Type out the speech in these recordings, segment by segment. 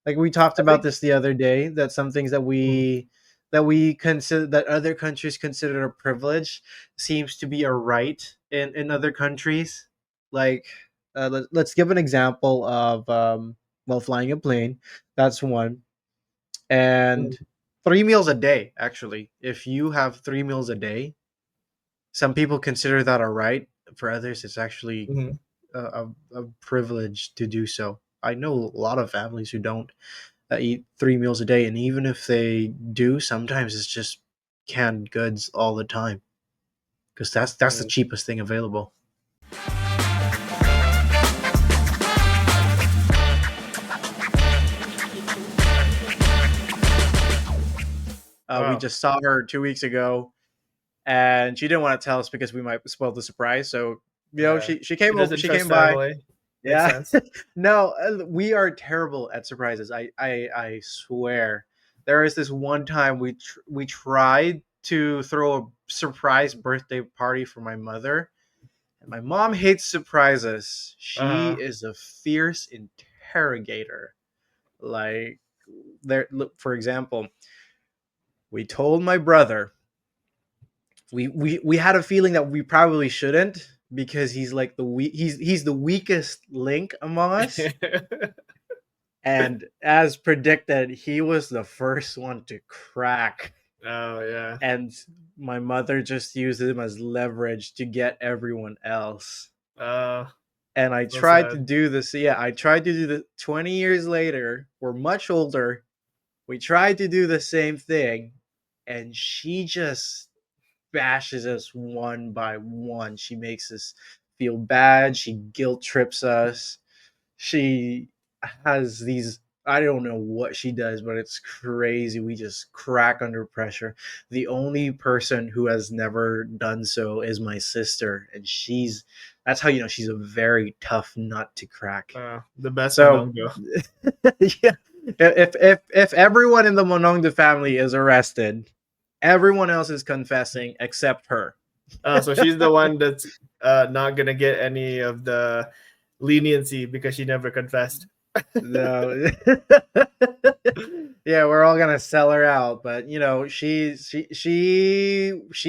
Like we talked I about think. this the other day, that some things Mm, that we consider that other countries consider a privilege seems to be a right in other countries. Like let's give an example of well, flying a plane. That's one. mm, And 3 meals a day, actually. If you have 3 meals a day, some people consider that a right. For others, it's actually mhm. a privilege to do so. I know a lot of families who don't eat 3 meals a day, and even if they do, sometimes it's just canned goods all the time because that's the Mm. cheapest thing available. We Wow. just saw her 2 weeks ago, and she didn't want to tell us because we might spoil the surprise. So Yeah. she She came over, doesn't she trust came by. family. Makes Yeah. sense. No, we are terrible at surprises. I swear. There is this one time we tried to throw a surprise birthday party for my mother. And my mom hates surprises. She Uh-huh. is a fierce interrogator. Like there look, for example, we told my brother we had a feeling that we probably shouldn't because he's like he's the weakest link among us. And as predicted, he was the first one to crack. Oh yeah. And my mother just used him as leverage to get everyone else. Uh, And I so tried to sad. do this. Yeah, I tried to do the 20 years later. We're much older. We tried to do the same thing. And she just bashes us one by one. She makes us feel bad. She guilt trips us. She has these, I don't know what she does, but it's crazy. We just crack under pressure. The only person who has never done so is my sister, and that's how you know she's a very tough nut to crack. The best So Manongdo. yeah, if everyone in the Monongdo family is arrested, everyone else is confessing except her. So she's the one that's not gonna get any of the leniency because she never confessed. No. Yeah, we're all gonna sell her out, but she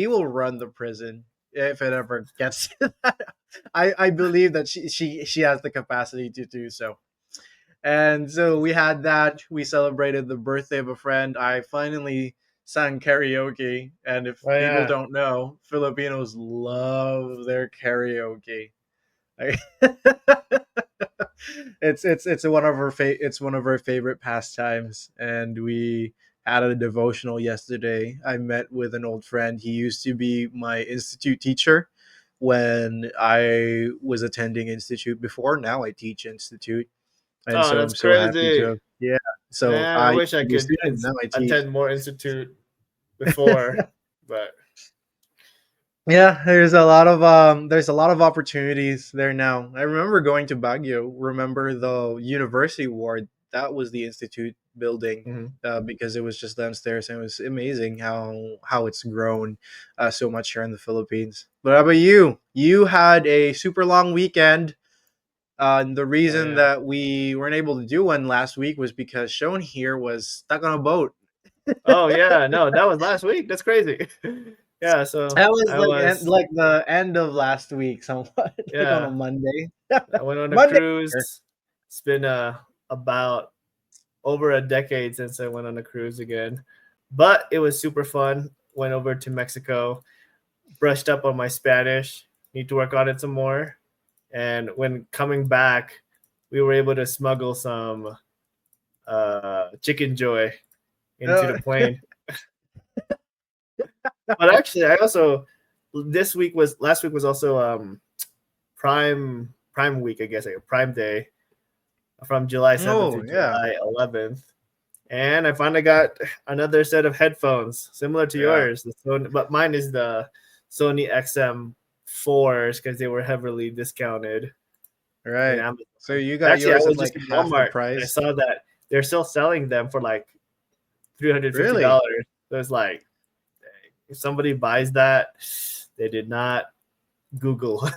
will run the prison if it ever gets to that. I believe that she has the capacity to do so. And so we had that. We celebrated the birthday of a friend. I finally sang karaoke, and if Oh people yeah. don't know, Filipinos love their karaoke. Like, it's one of our favorite pastimes, and we had a devotional yesterday. I met with an old friend. He used to be my institute teacher when I was attending institute before. Now I teach institute, and Oh, so that's I'm so happy to crazy. have, yeah. So Man, I I wish used I to be a could student, now I teach. attend more institute before, but Yeah, there's a lot of opportunities there now. I remember going to Baguio. Remember the university ward? That was the institute building, mhm. because it was just downstairs, and it was amazing how it's grown so much here in the Philippines. But how about you? You had a super long weekend. And the Oh reason yeah. that we weren't able to do one last week was because Shown here was stuck on a boat. Oh yeah. No, that was last week. That's crazy. Yeah. So That was I was. like the end of last week, somewhat like on a Yeah. Monday. I went on a Monday. cruise. It's been about over a decade since I went on a cruise again, but it was super fun. Went over to Mexico, brushed up on my Spanish. Need to work on it some more. And when coming back, we were able to smuggle some chicken joy into the Oh, plane. But actually, I also this week was last week was also Prime week, I guess, like a Prime Day from July 7th oh to yeah, July 11th. And I finally got another set of headphones similar to yeah, yours. But mine is the Sony XM4s because they were heavily discounted in right. Amazon. So you And got actually, I yours at was like just in half the Walmart and I price. saw that they're still selling them for like Really? $350. So it's like, if somebody buys that, they did not Google.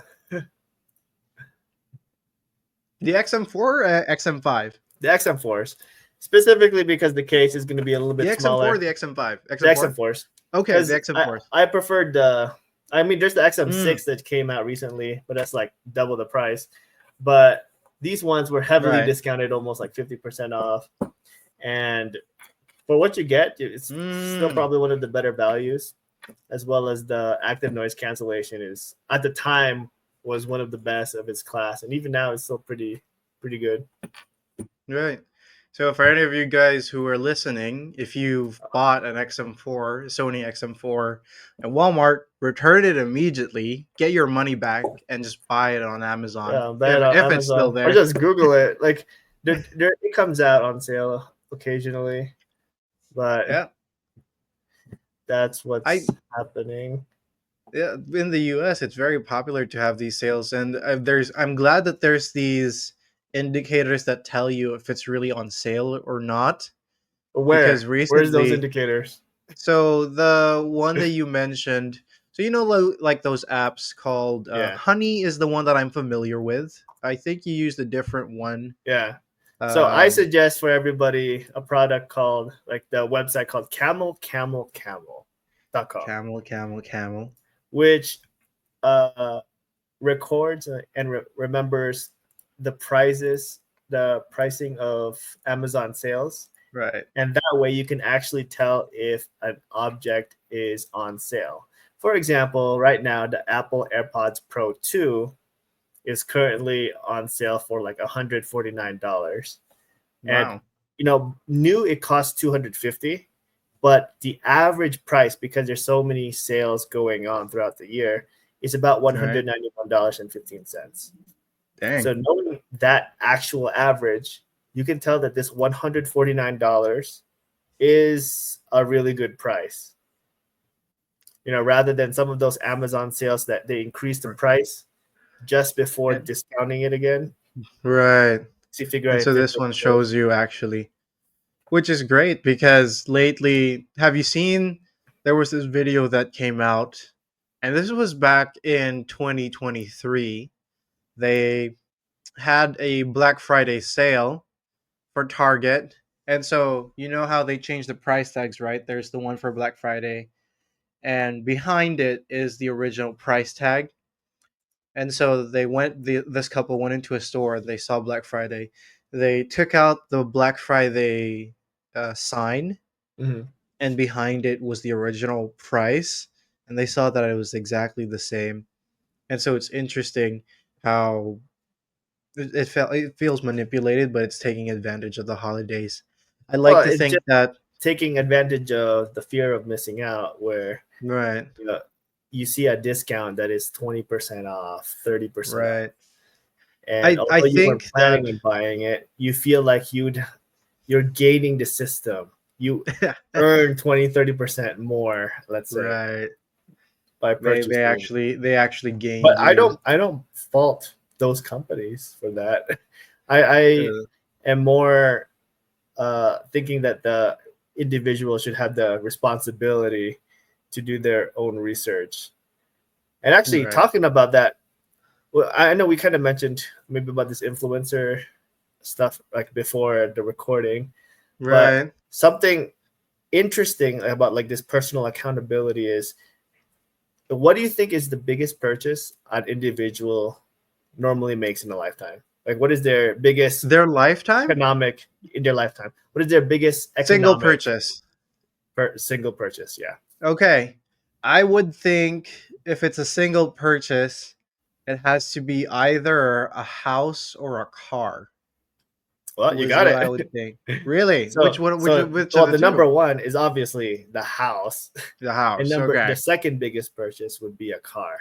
The XM4, XM5. The XM4s. specifically because the case is going to be a little The bit XM4 or smaller. the XM5? The XM4? XM4s. Okay, the Because XM4s. I preferred the. I mean, there's the Mm, XM6 that came out recently, but that's like double the price. But these ones were heavily right. discounted, almost like 50% off. And for what you get, it's still Mm, probably one of the better values, as well as the active noise cancellation is at the time was one of the best of its class, and even now it's still pretty good. right. So for any of you guys who are listening, if you've bought an XM4, Sony XM4 at Walmart, return it immediately, get your money back, and just buy it on Amazon Yeah, buy it on if it's still Amazon or there. just Google it. Like it comes out on sale occasionally, but Yeah. that's I what's happening. Yeah, in the US it's very popular to have these sales, and I'm glad that there's these indicators that tell you if it's really on sale or not, But because where's those recently, indicators? so the one that you mentioned, so like those apps called Yeah, Honey is the one that I'm familiar with. I think you used a different one. yeah. So I um suggest for everybody a product called like the website called camelcamelcamel.com, Camel. which uh records and remembers the prices, the pricing of Amazon sales. Right. And that way you can actually tell if an object is on sale. For example, right now, the Apple AirPods Pro 2 is currently on sale for like $149. And, Wow. new it costs $250, but the average price, because there's so many sales going on throughout the year, is about Right. $191.15. Dang. So knowing that actual average, you can tell that this $149 is a really good price. Rather than some of those Amazon sales that they increase the price just before discounting it again. Right. So you figure out And so if it's this one shows you actually, which is great because lately, have you seen there was this video that came out, and this was back in 2023. They had a Black Friday sale for Target. And so, you know how they changed the price tags, right? There's the one for Black Friday, and behind it is the original price tag. And so this couple went into a store, they saw Black Friday. They took out the Black Friday sign, Mhm. and behind it was the original price, and they saw that it was exactly the same. And so it's interesting how it feels manipulated, but it's taking advantage of the holidays. I like Well, to it's think just that. taking advantage of the fear of missing out, where Right. you know you see a discount that is 20% off, 30% off, Right. and I although you weren't think that. planning on buying it, you feel like you're gating the system. You earn 20-30% more, let's say, Right. by they they purchasing. actually they actually gained But I you. don't fault those companies for that. I uh, am more thinking that the individual should have the responsibility to do their own research. And actually, right. talking about that, well, I know we kind of mentioned maybe about this influencer stuff like before the recording, but Right. something interesting about like this personal accountability is, what do you think is the biggest purchase an individual normally makes in a lifetime? Like, what is their biggest Their lifetime economic in their lifetime? What is their biggest single economic purchase. single purchase? Yeah. Okay. I would think if it's a single purchase, it has to be either a house or a car. Well, you Was got what I would it. think. Really? Which so, one? so Which of well, the the number two? one is obviously the house, The and house. the Okay. second biggest purchase would be a car.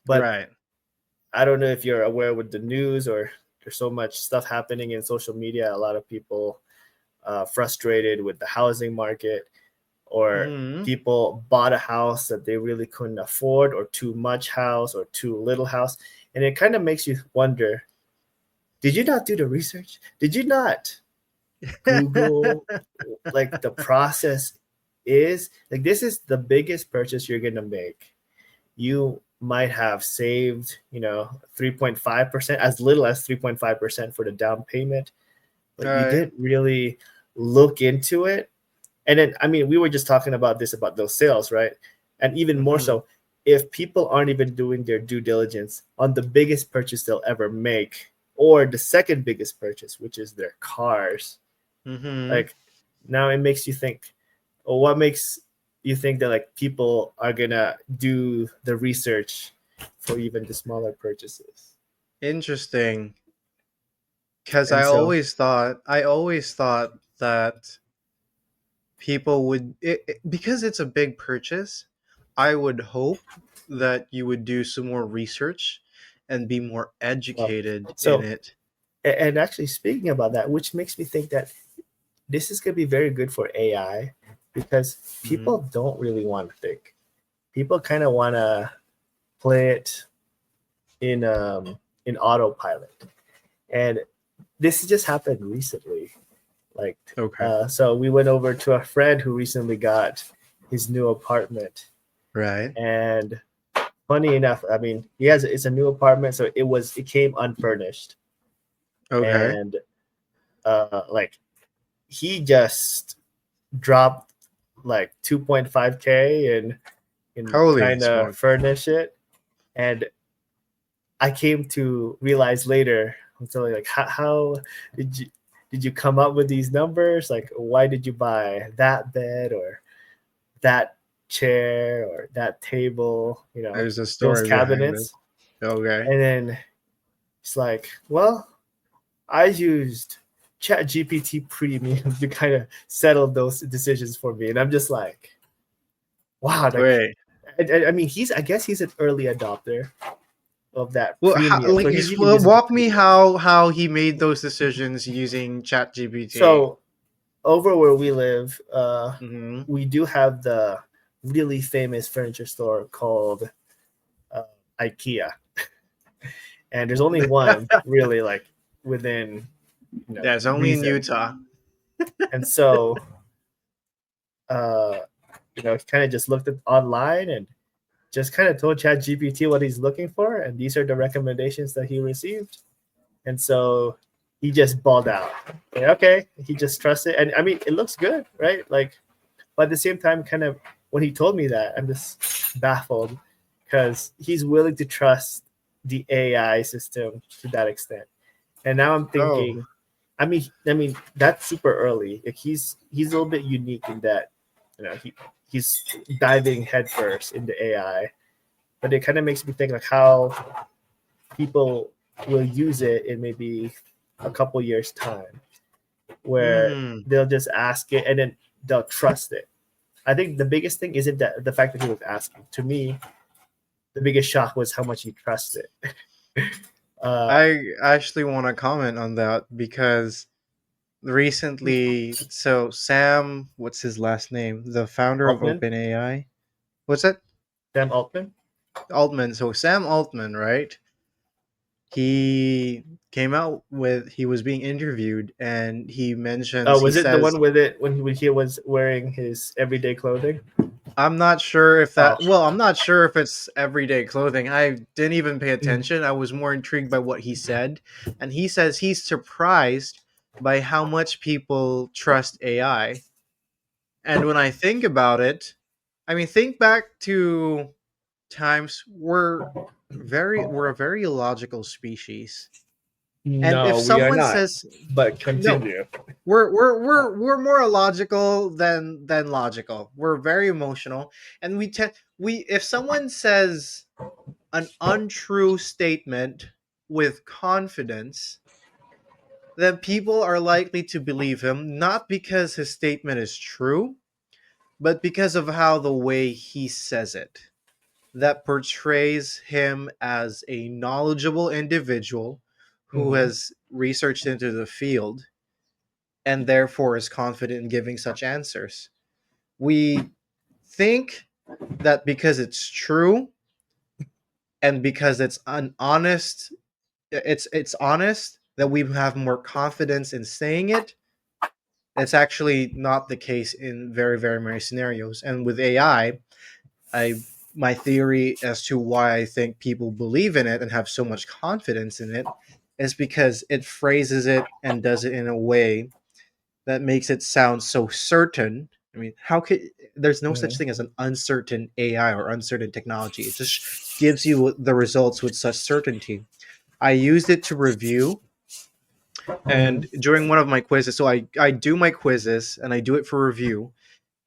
But Right. I don't know if you're aware with the news, or there's so much stuff happening in social media. A lot of people frustrated with the housing market, or Hmm. people bought a house that they really couldn't afford, or too much house, or too little house. And it kind of makes you wonder, did you not do the research? Did you not Google like the process is? Like, this is the biggest purchase you're going to make. You might have saved, 3.5%, as little as 3.5% for the down payment, but you Right. didn't really look into it. And then, I mean, we were just talking about this about those sales, right? And even more Mhm. so, if people aren't even doing their due diligence on the biggest purchase they'll ever make, or the second biggest purchase, which is their cars, Mhm. like now it makes you think, well, what makes you think that like people are gonna do the research for even the smaller purchases? Interesting. Because And so, I always thought that people would because it's a big purchase. I would hope that you would do some more research and be more well, educated in so it. and actually speaking about that, which makes me think that this is going to be very good for AI because Mhm. people don't really want to think. People kind of want to play it in autopilot, and this just happened recently. Like, Okay. so we went over to a friend who recently got his new apartment, Right. and funny enough, I mean, he has it's a new apartment, so it came unfurnished, Okay. and like he just dropped like 2.5K and Holy trying to smoke. furnish it. And I came to realize later, I'm telling you, like, how did you did you come up with these numbers? Like, why did you buy that bed or that chair or that table? There's a Those story behind this. cabinets. Okay. And then it's like, well, I used Chat GPT Premium to kind of settle those decisions for me, and I'm just like, wow, like Wait. I mean, I guess he's an early adopter of that Well, premium. like, So he's even using the walk me premium. how he made those decisions using ChatGPT. So over where we live, Mm-hmm. we do have the really famous furniture store called uh, IKEA, and there's only one really like within Yeah, it's only in reason. Utah. And so uh, kind of just looked at online and just kind of told ChatGPT what he's looking for, and these are the recommendations that he received. And so he just balled out. Like, okay, he just trusted, and I mean, it looks good, right? Like, but at the same time, kind of when he told me that, I'm just baffled because he's willing to trust the AI system to that extent. And now I'm Oh. thinking, I mean that's super early. Like he's a little bit unique in that, he's diving headfirst into AI, but it kind of makes me think like how people will use it in maybe a couple years time where Hmm. they'll just ask it and then they'll trust it. I think the biggest thing isn't that the fact that he was asking. To me, the biggest shock was how much he trusted. uh I actually want to comment on that because recently, so Sam, what's his last name? The founder of Altman, OpenAI. What's that? Sam Altman. Altman. So Sam Altman, right? He came out with he was being interviewed and he Was it the says, one with it when he was wearing his everyday clothing? I'm not sure if Oh, that well, I'm not sure if it's everyday clothing. I didn't even pay mm, attention. I was more intrigued by what he said. And he says he's surprised by how much people trust AI. And when I think about it, I mean think back to times we're a very illogical species. And if no, we are someone not. says But no, continue. we're more illogical than logical. We're very emotional, and we if someone says an untrue statement with confidence, then people are likely to believe him not because his statement is true, but because of how the way he says it. That portrays him as a knowledgeable individual who Mhm. has researched into the field and therefore is confident in giving such answers. We think that because it's true and because it's an honest it's honest that we have more confidence in saying it. It's actually not the case in very many scenarios. And with I my theory as to why I think people believe in it and have so much confidence in it is because it phrases it and does it in a way that makes it sound so certain. I mean, how could there's no such Mhm. thing as an uncertain AI or uncertain technology. It just gives you the results with such certainty. I used it to review, and Mhm. during one of my quizzes, so I do my quizzes and I do it for review.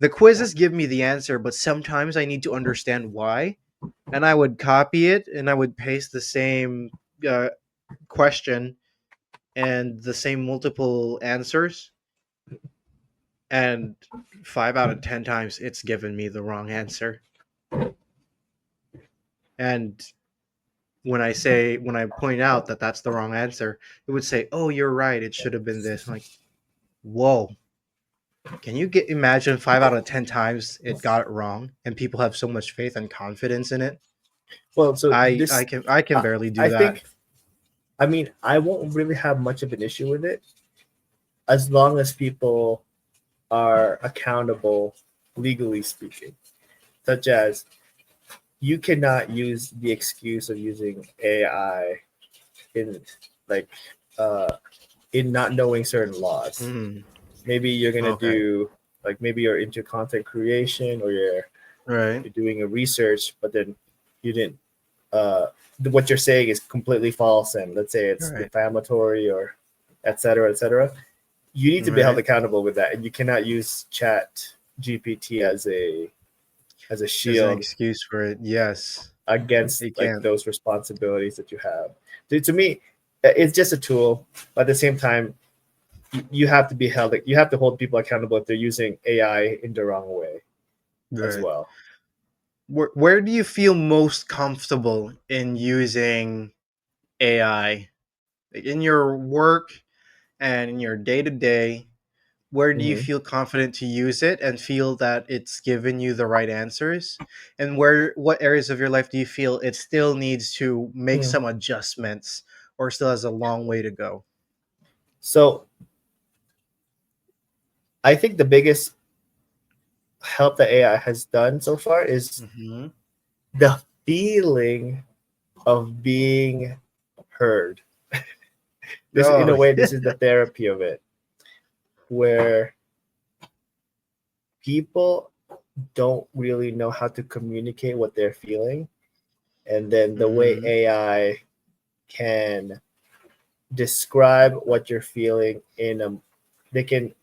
The quizzes give me the answer, but sometimes I need to understand why, and I would copy it and I would paste the same uh, question and the same multiple answers, and 5 out of 10 times it's given me the wrong answer. And when I point out that that's the wrong answer, it would say, "Oh, you're right. It should have been this." I'm like, whoa. Can you imagine 5 out of 10 times it got it wrong, and people have so much faith and confidence in it? Well, so I this, can I can I, barely do I that. think, I mean, I won't really have much of an issue with it as long as people are accountable, legally speaking, such as you cannot use the excuse of using AI in like uh, in not knowing certain laws. Mm, Maybe you're gonna okay. do like maybe you're into content creation or Right. you're doing a research, but then you didn't. Uh, what you're saying is completely false, and let's say it's Right. defamatory or et cetera, et cetera. You need to be held Right. accountable with that, and you cannot use Chat GPT as a There's an shield excuse for it. Yes. against You like can't. those responsibilities that you have. To me, it's just a tool, but at the same time, you have to be held. You have to hold people accountable if they're using AI in the wrong way as Right. well. Where do you feel most comfortable in using AI? Like in your work and in your day to day, where do you Mhm. feel confident to use it and feel that it's given you the right answers? And what areas of your life do you feel it still needs to make Mm. some adjustments or still has a long way to go? So I think the biggest help that AI has done so far is Mm-hmm. the feeling of being heard. This, in a Oh, way, this is the therapy of it, where people don't really know how to communicate what they're feeling, and then the way mm-hmm. AI can describe what you're feeling they can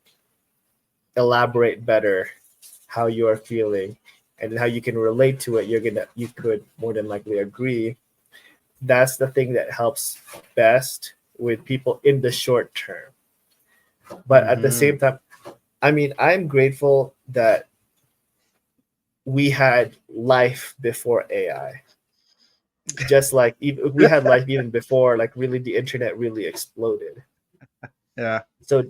elaborate better how you are feeling and how you can relate to it. You could more than likely agree. That's the thing that helps best with people in the short term. But at the Mm-hmm. same time, I mean, I'm grateful that we had life before AI. Just like we had life even before, like really the internet really exploded. Yeah. So,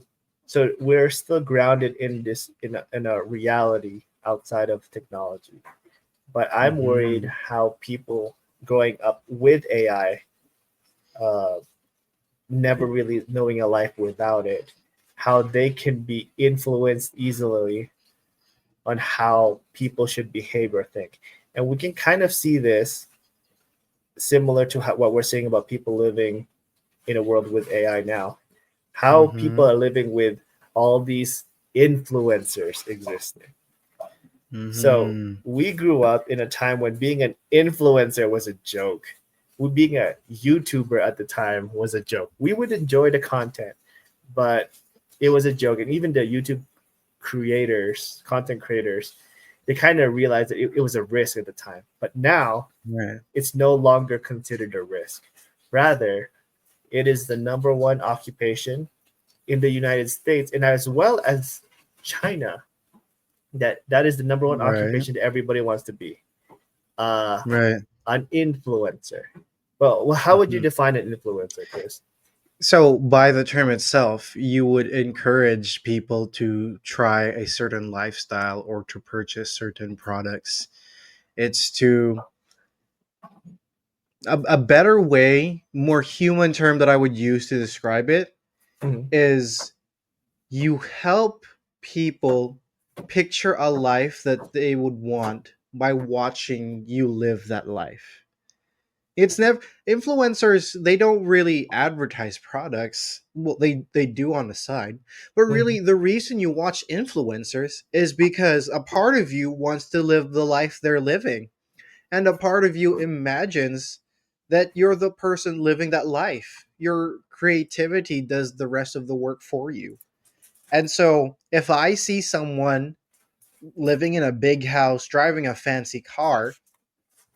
so we're still grounded in this in a reality outside of technology. But I'm worried Mm-hmm. how people growing up with AI, uh, never really knowing a life without it, how they can be influenced easily on how people should behave or think. And we can kind of see this similar to what we're saying about people living in a world with AI now. How people Mm-hmm. are living with all these influencers existing. So Mm-hmm. we grew up in a time when being an influencer was a joke. Being a YouTuber at the time was a joke. We would enjoy the content, but it was a joke. And even the YouTube creators, content creators, they kind of realized that it was a risk at the time. But now Right. it's no longer considered a risk. Rather, it is the number one occupation in the United States and as well as China. That is the number one Right. occupation that everybody wants to be. Uh, Right. an influencer. Well, how would you Mm-hmm. define an influencer, Chris? So, by the term itself, you would encourage people to try a certain lifestyle or to purchase certain products. It's to a better way, more human term that I would use to describe it Mhm. is you help people picture a life that they would want by watching you live that life. It's never influencers. They don't really advertise products. Well, they do on the side, but really Mhm. the reason you watch influencers is because a part of you wants to live the life they're living, and a part of you imagines that you're the person living that life. Your creativity does the rest of the work for you. And so, if I see someone living in a big house, driving a fancy car,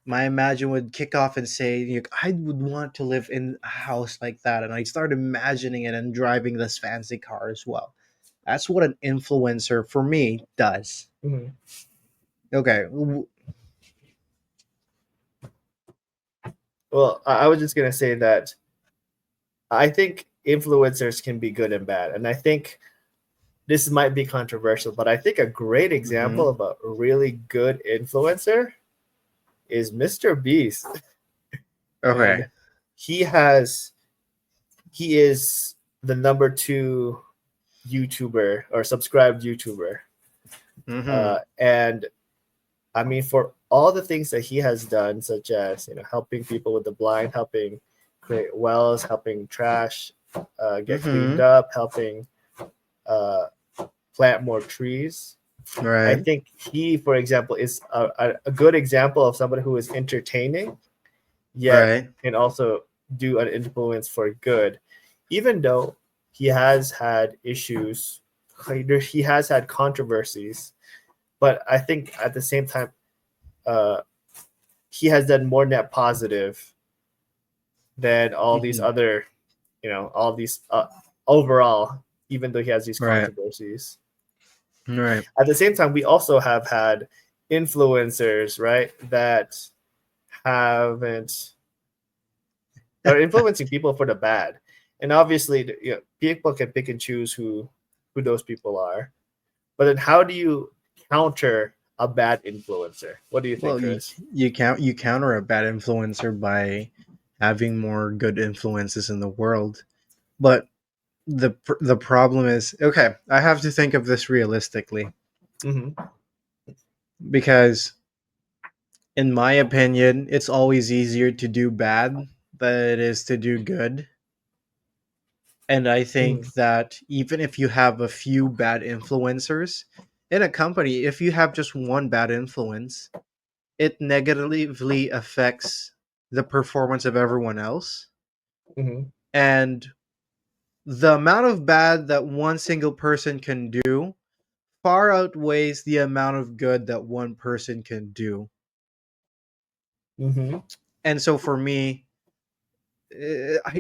my imagine would kick off and say, I would want to live in a house like that. And I start imagining it and driving this fancy car as well. That's what an influencer for me does. Mhm. Okay. Well, I was just gonna say that I think influencers can be good and bad, and I think this might be controversial, but I think a great example Mhm. of a really good influencer is Mr. Beast. Okay. And he has he is the number two YouTuber or subscribed YouTuber. Hmm. And I mean, for all the things that he has done, such as helping people with the blind, helping create wells, helping trash get cleaned Hmm. up, helping uh, plant more trees. I Right. think he, for example, is a good example of somebody who is entertaining, yet Right. can also do an influence for good, even though he has had issues, he has had controversies. But I think at the same time, uh, he has done more net positive than all these Hmm. other, all these overall, even though he has these Right. controversies. Right. At the same time, we also have had influencers, right, that haven't are influencing people for the bad. And obviously, people can pick and choose who those people are. But then, how do you counter a bad influencer? What do you think, Well, Chris? you counter a bad influencer by having more good influences in the world. But the problem is, okay, I have to think of this realistically, Mm-hmm. because in my opinion it's always easier to do bad than it is to do good. And I Mm-hmm. think that even if you have a few bad influencers in a company, if you have just one bad influence, it negatively affects the performance of everyone else. Mm-hmm. And the amount of bad that one single person can do far outweighs the amount of good that one person can do. Mm-hmm. And so for me,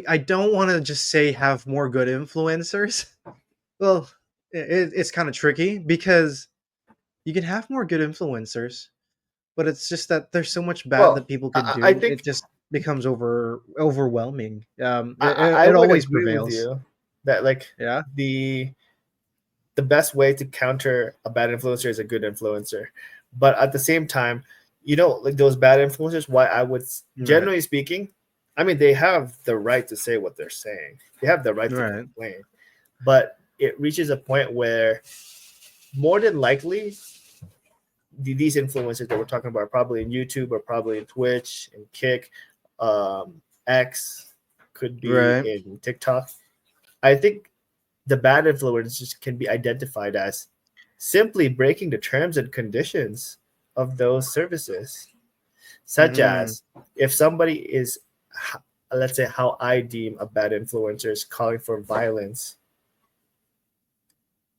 I don't want to just say have more good influencers. Well, it's kind of tricky because you can have more good influencers, but it's just that there's so much bad that Well, people could I do. think It just becomes overwhelming. I It would always agree with prevails. you that like Yeah. the the best way to counter a bad influencer is a good influencer. But at the same time, like those bad influencers, why I would, Right. generally speaking, I mean, they have the right to say what they're saying. They have the right to Right. complain. But it reaches a point where more than likely, these influencers that we're talking about are probably in YouTube or probably in Twitch and Kick, X, could be Right. in TikTok. I think the bad influences can be identified as simply breaking the terms and conditions of those services, such Mm, as if somebody is, let's say, how I deem a bad influencer is calling for violence,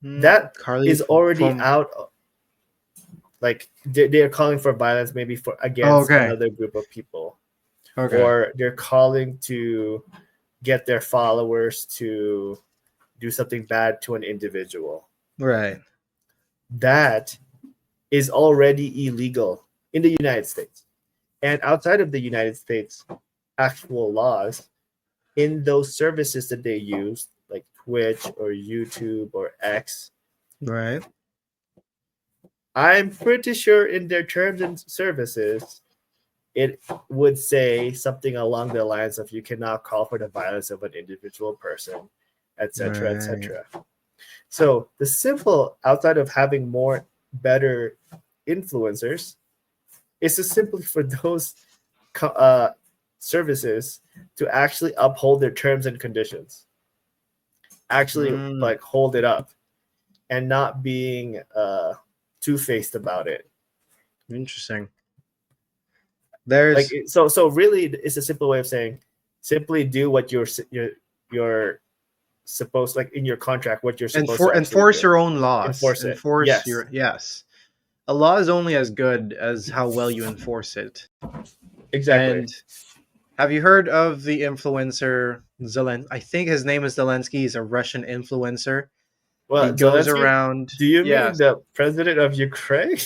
that Carly is already from. out. Like they're calling for violence, maybe for Oh, against okay. another group of people, Okay. or they're calling to get their followers to do something bad to an individual. Right. That is already illegal in the United States. And outside of the United States, actual laws in those services that they use, like Twitch or YouTube or X, Right. I'm pretty sure in their terms and services, it would say something along the lines of you cannot call for the violence of an individual person, etc., Right. etc. So the simple, outside of having more better influencers, is to simply for those uh, services to actually uphold their terms and conditions, actually like hold it up and not being two-faced about it. Interesting. Like so really it's a simple way of saying simply do what you're supposed, like in your contract, what you're supposed to enforce do. your own laws. Yes. Yes. A law is only as good as how well you enforce it. Exactly. And have you heard of the influencer Zelensky? I think his name is Zelensky. He's a Russian influencer. Well, He goes Zelensky, around. do you mean Yes. the president of Ukraine?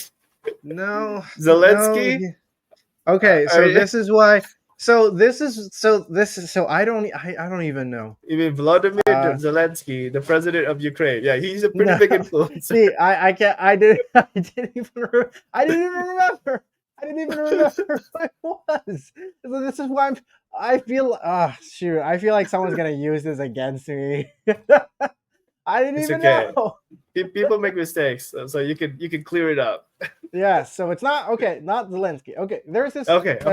No. Zelensky? No. Okay, so this is why. So I don't even know. You mean Vladimir Zelensky, the president of Ukraine? Yeah, he's a pretty No. big influencer. See, I can't. I didn't even remember. I didn't even remember who it was. So this is why I feel. Shoot! I feel like someone's gonna use this against me. I didn't It's even okay. know. People make mistakes, so you can clear it up. Yeah, so it's not okay. Not Zelensky. Okay, there's this influence.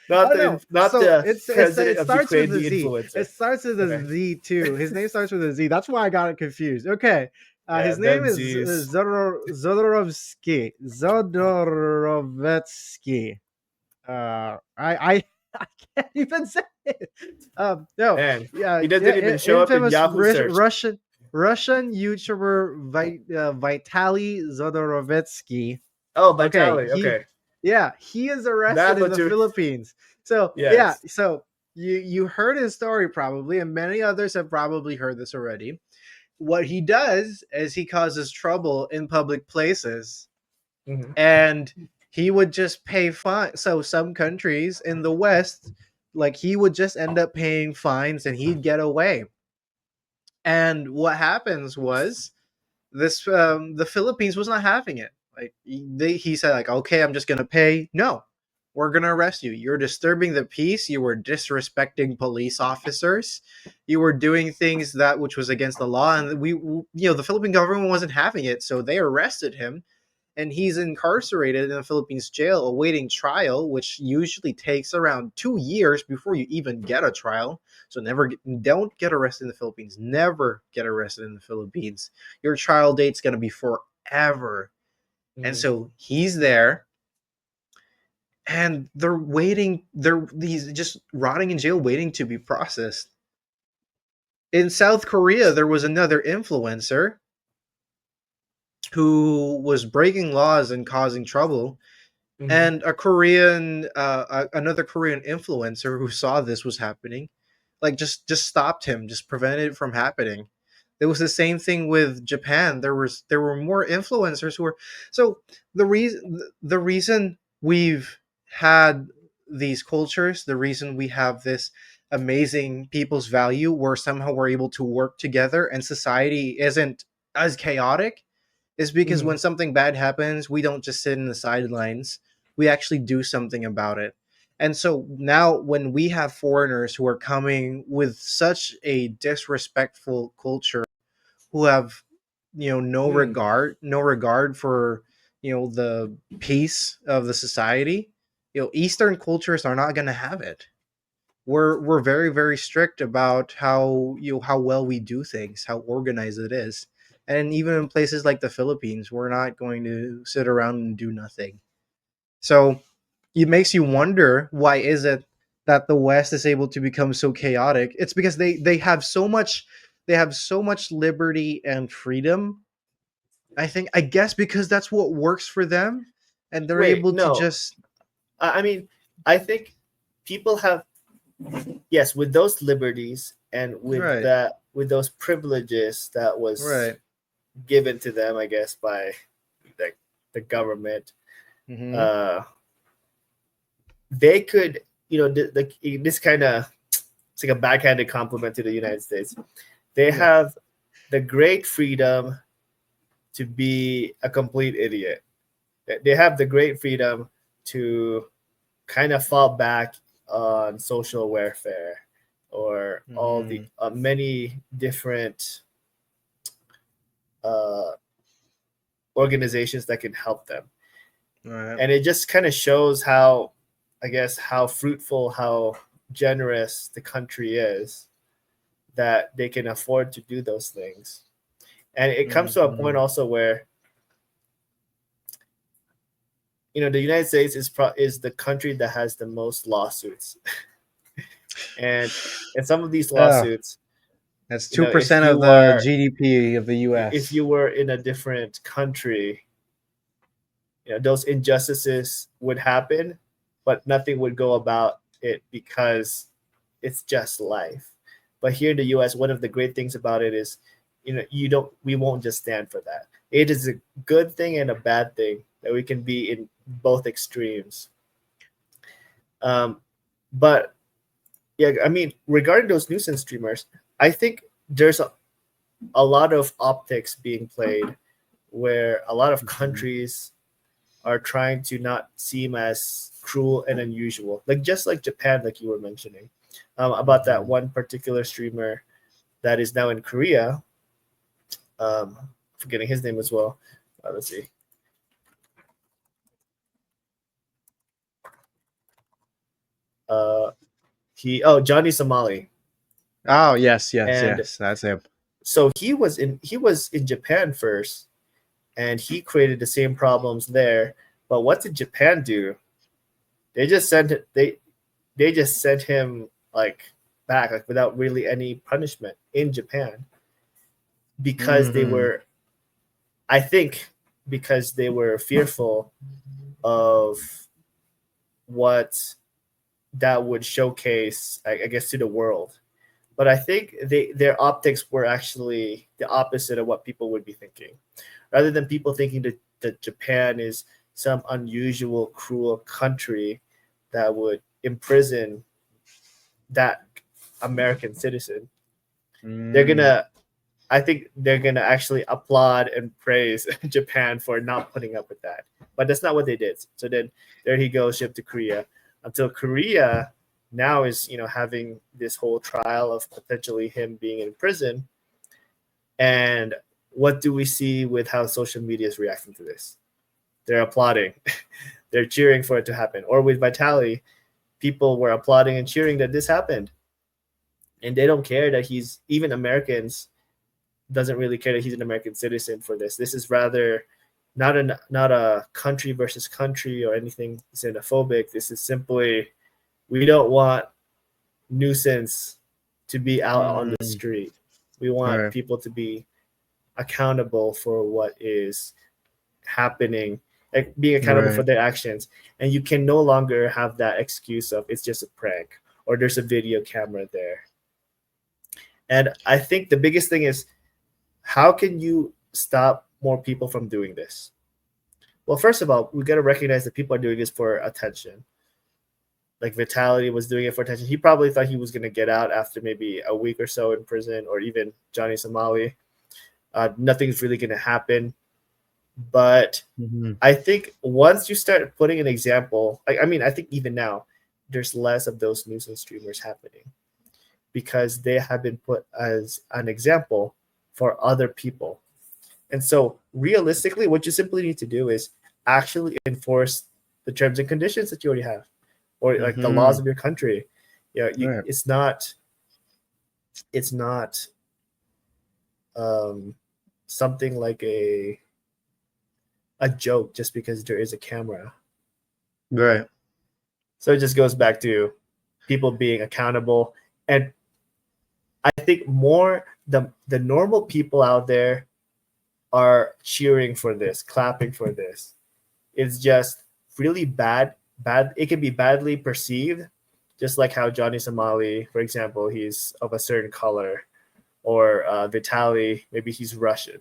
Not the president of Ukraine. With a Z. Influencer. It starts with a Z too. His name starts with a Z. That's why I got it confused. Okay, his name is Zodorovsky. Zodorovetsky. I can't even say it. No, man, he doesn't even show up in Yahoo search. Russian YouTuber Vitaly Zodorovetsky. Oh, Vitaly. Okay. Yeah, he is arrested in the Philippines. So yeah, so you heard his story probably, and many others have probably heard this already. What he does is he causes trouble in public places, and he would just pay fine. So some countries in the West, like he would just end up paying fines, and he'd get away. And what happens was this: the Philippines was not having it. Like he said, like, okay, I'm just gonna pay. No, we're gonna arrest you. You're disturbing the peace. You were disrespecting police officers. You were doing things that which was against the law, and the Philippine government wasn't having it, so they arrested him, and he's incarcerated in a Philippines jail awaiting trial, which usually takes around 2 years before you even get a trial. So don't get arrested in the Philippines. Never get arrested in the Philippines. Your trial date's gonna be forever. And so he's there, and they're waiting. He's just rotting in jail, waiting to be processed. In South Korea, there was another influencer who was breaking laws and causing trouble, and another Korean influencer who saw this was happening, like just stopped him, just prevented it from happening. It was the same thing with Japan. There were more influencers who were so the reason we've had these cultures, the reason we have this amazing people's value where somehow we're able to work together and society isn't as chaotic is because when something bad happens, we don't just sit in the sidelines. We actually do something about it. And so now when we have foreigners who are coming with such a disrespectful culture, who have no regard for the peace of the society, Eastern cultures are not going to have it. We're very, very strict about how well we do things, how organized it is. And even in places like the Philippines, we're not going to sit around and do nothing. So it makes you wonder, why is it that the West is able to become so chaotic? It's because they have so much liberty and freedom. I guess because that's what works for them, and they're able to just. I mean, I think people have, yes, with those liberties and with with those privileges that was given to them, I guess, by the government. They could, this kind of, it's like a backhanded compliment to the United States. They have the great freedom to be a complete idiot. They have the great freedom to kind of fall back on social welfare or all the many different organizations that can help them. And it just kind of shows how, I guess, how fruitful, how generous the country is that they can afford to do those things. And it comes to a point also where, the United States is the country that has the most lawsuits. and some of these lawsuits, that's if 2% of you the are GDP of the if U.S. you were in a different country, those injustices would happen, but nothing would go about it because it's just life. But here in the US, one of the great things about it is, we won't just stand for that. It is a good thing and a bad thing that we can be in both extremes. But yeah, I mean, regarding those nuisance streamers, I think there's a lot of optics being played where a lot of countries are trying to not seem as cruel and unusual, just like Japan, like you were mentioning, about that one particular streamer that is now in Korea. Forgetting his name as well. Let's see. Johnny Somali. Oh yes, And that's him. so he was in Japan first, and he created the same problems there. But what did Japan do? They just sent him back without really any punishment in Japan because they were, I think, because they were fearful of what that would showcase, I guess, to the world. But I think their optics were actually the opposite of what people would be thinking. Rather than people thinking that Japan is some unusual, cruel country that would imprison that American citizen, I think they're gonna actually applaud and praise Japan for not putting up with that. But that's not what they did. So then there he goes, shipped to Korea, until Korea now is having this whole trial of potentially him being in prison. And what do we see with how social media is reacting to this? They're applauding. They're cheering for it to happen. Or with Vitali, people were applauding and cheering that this happened. And they don't care that he's, even Americans doesn't really care that he's an American citizen for this. This is rather not a country versus country or anything xenophobic. This is simply, we don't want nuisance to be out on the street. We want people to be accountable for what is happening, like being accountable for their actions. And you can no longer have that excuse of it's just a prank or there's a video camera there. And I think the biggest thing is, how can you stop more people from doing this? Well, first of all, we got to recognize that people are doing this for attention. Like Vitality was doing it for attention. He probably thought he was going to get out after maybe a week or so in prison, or even Johnny Somali. Nothing's really going to happen. But I think once you start putting an example, I think even now, there's less of those nuisance streamers happening because they have been put as an example for other people. And so realistically, what you simply need to do is actually enforce the terms and conditions that you already have, or like the laws of your country. It's not something like a joke just because there is a camera. Right. So it just goes back to people being accountable. And I think more the normal people out there are cheering for this, clapping for this. It's just really bad. It can be badly perceived, just like how Johnny Somali, for example, he's of a certain color, or Vitali, maybe he's Russian,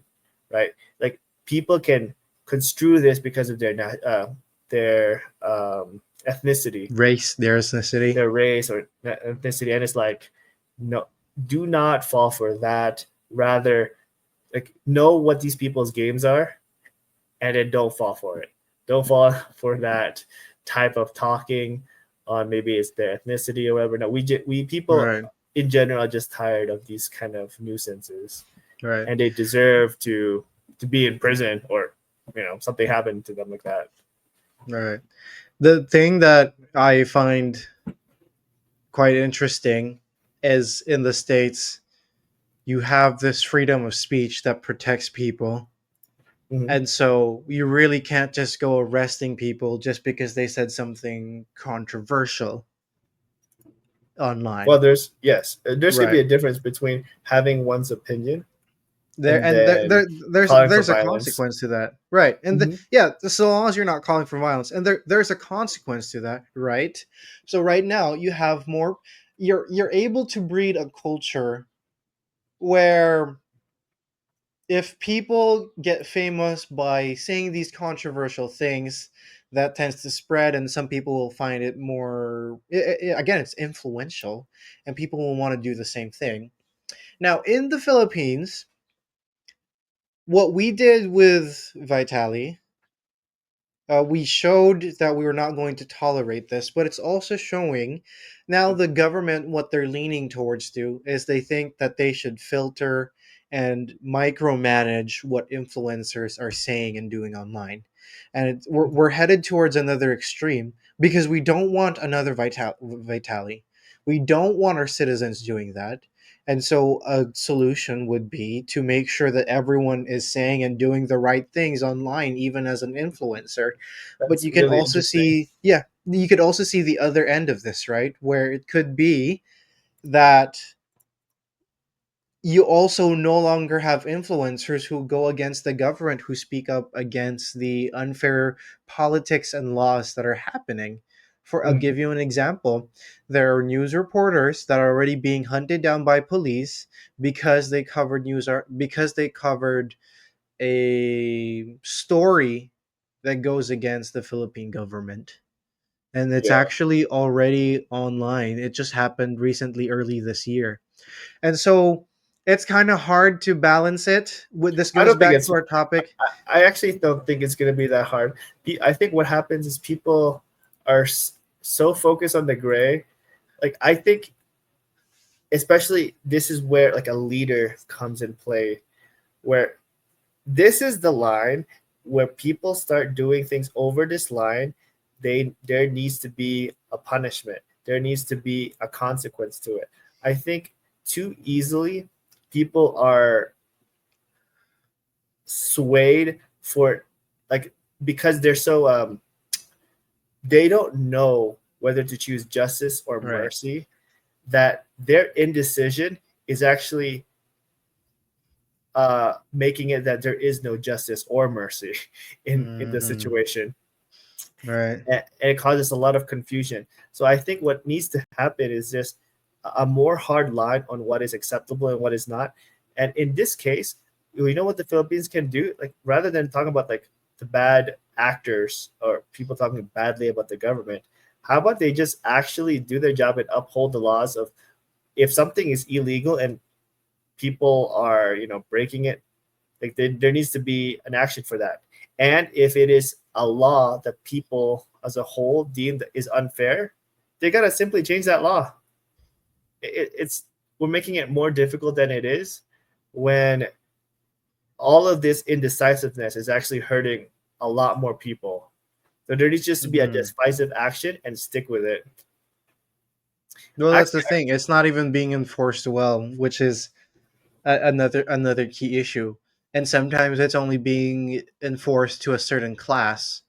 right? Like people can construe this because of their ethnicity, their race or ethnicity, and it's like, no, do not fall for that. Rather, like, know what these people's games are, and then don't fall for it. Don't fall for that type of talking on maybe it's their ethnicity or whatever. No, we people in general are just tired of these kind of nuisances, and they deserve to be in prison, or something happened to them like that. Right. The thing that I find quite interesting is in the States, you have this freedom of speech that protects people. Mhm. And so you really can't just go arresting people just because they said something controversial Well, online. there's gonna be Right. a difference between having one's opinion There and and then calling for there's a violence. consequence to that. Right. Mhm. Yeah, so long as you're not calling for violence. And there's a consequence to that, right? So right now you have more, you're able to breed a culture where if people get famous by saying these controversial things, that tends to spread, and some people will find it more, again, it's influential, and people will want to do the same thing. Now in the Philippines, what we did with Vitali, we showed that we were not going to tolerate this, but it's also showing now the government, what they're leaning towards do is they think that they should filter and micromanage what influencers are saying and doing online. And we're headed towards another extreme because we don't want another Vitali. We don't want our citizens doing that. And so a solution would be to make sure that everyone is saying and doing the right things online, even as an influencer. But That's you can really also interesting. see, yeah, you could also see the other end of this, right? Where it could be that you also no longer have influencers who go against the government, who speak up against the unfair politics and laws that are happening. For I'll Mhm. give you an example. There are news reporters that are already being hunted down by police because they covered because they covered a story that goes against the Philippine government. And it's Yeah. actually already online. It just happened recently, early this year. And so it's kind of hard to balance it. This I goes don't think back it's to our topic. I actually don't think it's going to be that hard. I think what happens is people are so focused on the gray. Like I think, especially this is where like a leader comes in play, where this is the line where people start doing things over this line. There needs to be a punishment. There needs to be a consequence to it. I think too easily people are swayed for like because they're so they don't know whether to choose justice or Right. mercy, that their indecision is actually making it that there is no justice or mercy in the Hmm. situation, Right. and it causes a lot of confusion. So I think what needs to happen is just a more hard line on what is acceptable and what is not. And in this case, you know what the Philippines can do? Like rather than talking about like the bad actors or people talking badly about the government, how about they just actually do their job and uphold the laws of if something is illegal and people are breaking it, like there needs to be an action for that. And if it is a law that people as a whole deem is unfair, they gotta simply change that law. It's we're making it more difficult than it is when all of this indecisiveness is actually hurting a lot more people. So there needs just to be a Hmm. decisive action and stick with it. Well, that's the Actually, thing. It's not even being enforced well, which is another key issue. And sometimes it's only being enforced to a certain class,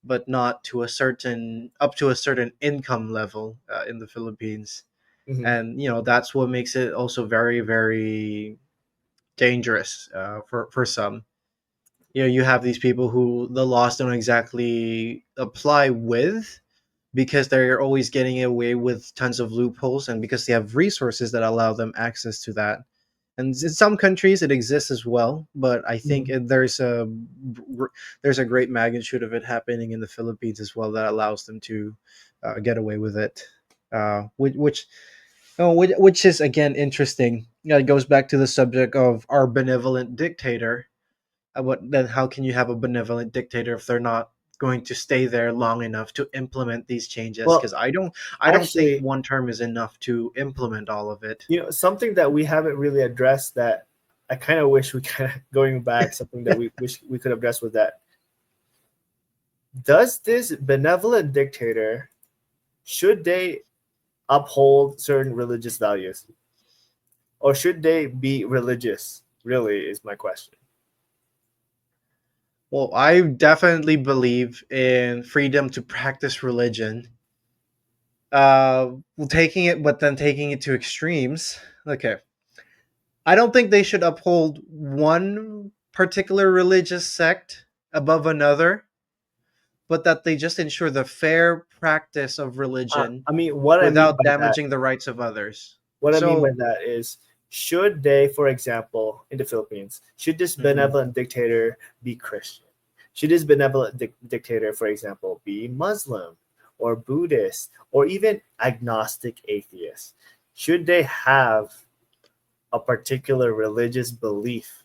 but not to a certain up to a certain income level in the Philippines. mhm. And that's what makes it also very, very dangerous for some. You have these people who the laws don't exactly apply with, because they're always getting away with tons of loopholes, and because they have resources that allow them access to that. And in some countries it exists as well, but I think Mhm. there's a great magnitude of it happening in the Philippines as well that allows them to get away with it, which oh, which is again interesting. It goes back to the subject of our benevolent dictator. What then? How can you have a benevolent dictator if they're not going to stay there long enough to implement these changes? Because Well, I don't think actually, one term is enough to implement all of it. something that we haven't really addressed that I kind of wish we kind of going back, something that we wish we could address with that. Does this benevolent dictator, should they uphold certain religious values, or should they be religious? Really, is my question. Well, I definitely believe in freedom to practice religion. Taking it, but then taking it to extremes. Okay, I don't think they should uphold one particular religious sect above another, but that they just ensure the fair practice of religion I mean, what I mean without by that, damaging the rights of others. what I mean by So, that is, should they, for example, in the Philippines, should this mhm. benevolent dictator be Christian? Should this benevolent dictator, for example, be Muslim or Buddhist or even agnostic atheist? Should they have a particular religious belief?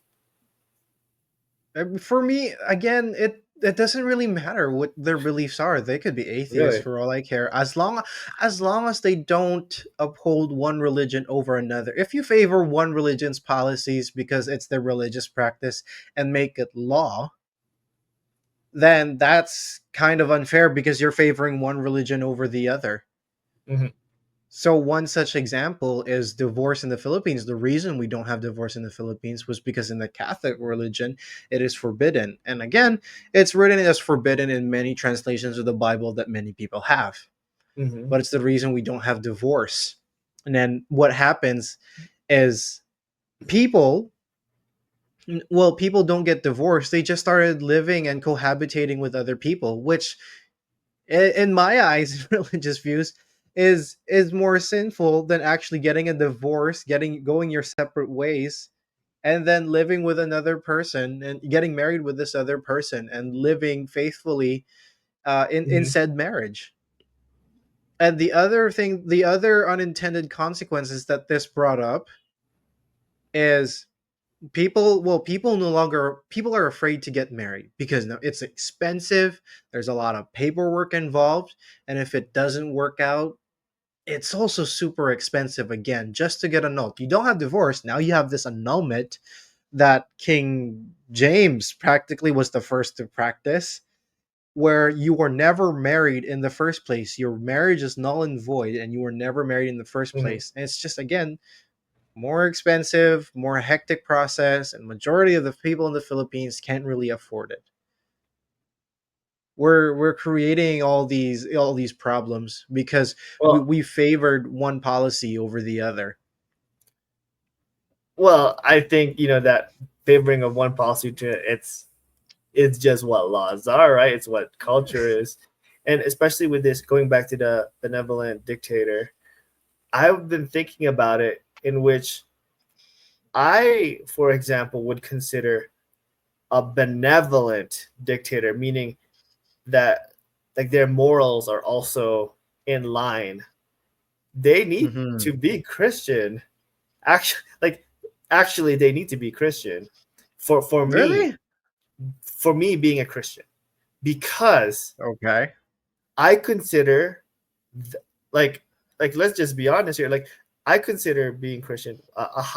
For me, again, it doesn't really matter what their beliefs are. They could be atheists Really? for all I care, as long as they don't uphold one religion over another. If you favor one religion's policies because it's their religious practice and make it law, then that's kind of unfair because you're favoring one religion over the other. Hmm. So one such example is divorce in the Philippines. The reason we don't have divorce in the Philippines was because in the Catholic religion it is forbidden. And again, it's written as forbidden in many translations of the Bible that many people have. Hmm. But it's the reason we don't have divorce. And then what happens is people people don't get divorced. They just started living and cohabitating with other people, which in my eyes, religious views, is more sinful than actually getting a divorce, getting going your separate ways, and then living with another person and getting married with this other person and living faithfully in Hmm. said marriage. And the other unintended consequences that this brought up is people are afraid to get married because no, it's expensive. There's a lot of paperwork involved, and if it doesn't work out, it's also super expensive again just to get annulled. You don't have divorce, now you have this annulment that King James practically was the first to practice, where you were never married in the first place. Your marriage is null and void and you were never married in the first Hmm. place. And it's just, again, more expensive, more hectic process, and majority of the people in the Philippines can't really afford it. We're creating all these problems because Well, we favored one policy over the other. well, I think that favoring of one policy to it's just what laws are, right? It's what culture is. And especially with this, going back to the benevolent dictator, I've been thinking about it in which I, for example, would consider a benevolent dictator, meaning that like their morals are also in line. They need Hmm. to be Christian. Actually, they need to be Christian for me Really? for me being a Christian, because Okay. I consider th- like let's just be honest here. Like, I consider being Christian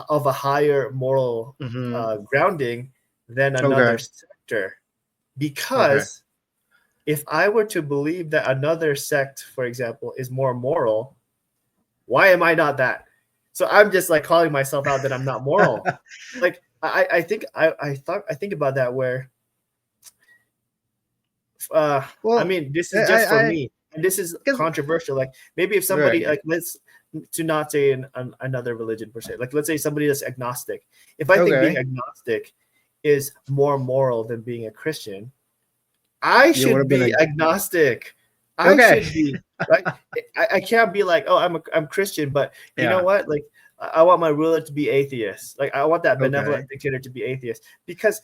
of a higher moral Hmm. grounding than another Okay. sector, Okay. because if I were to believe that another sect, for example, is more moral, why am I not that? So I'm just like calling myself out that I'm not moral. Like, I think about that where I Well, mean, this is just for I me, and this is because controversial. Like, maybe if somebody, right. like, let's to not say another religion per se. Like, let's say somebody that's agnostic. If I think being Okay. agnostic is more moral than being a Christian, I You would should have been be a agnostic. I okay. should be right. I can't be like, oh, I'm Christian, but you know Yeah. what? Like, I want my ruler to be atheist. Like, I want that Okay. benevolent dictator to be atheist, because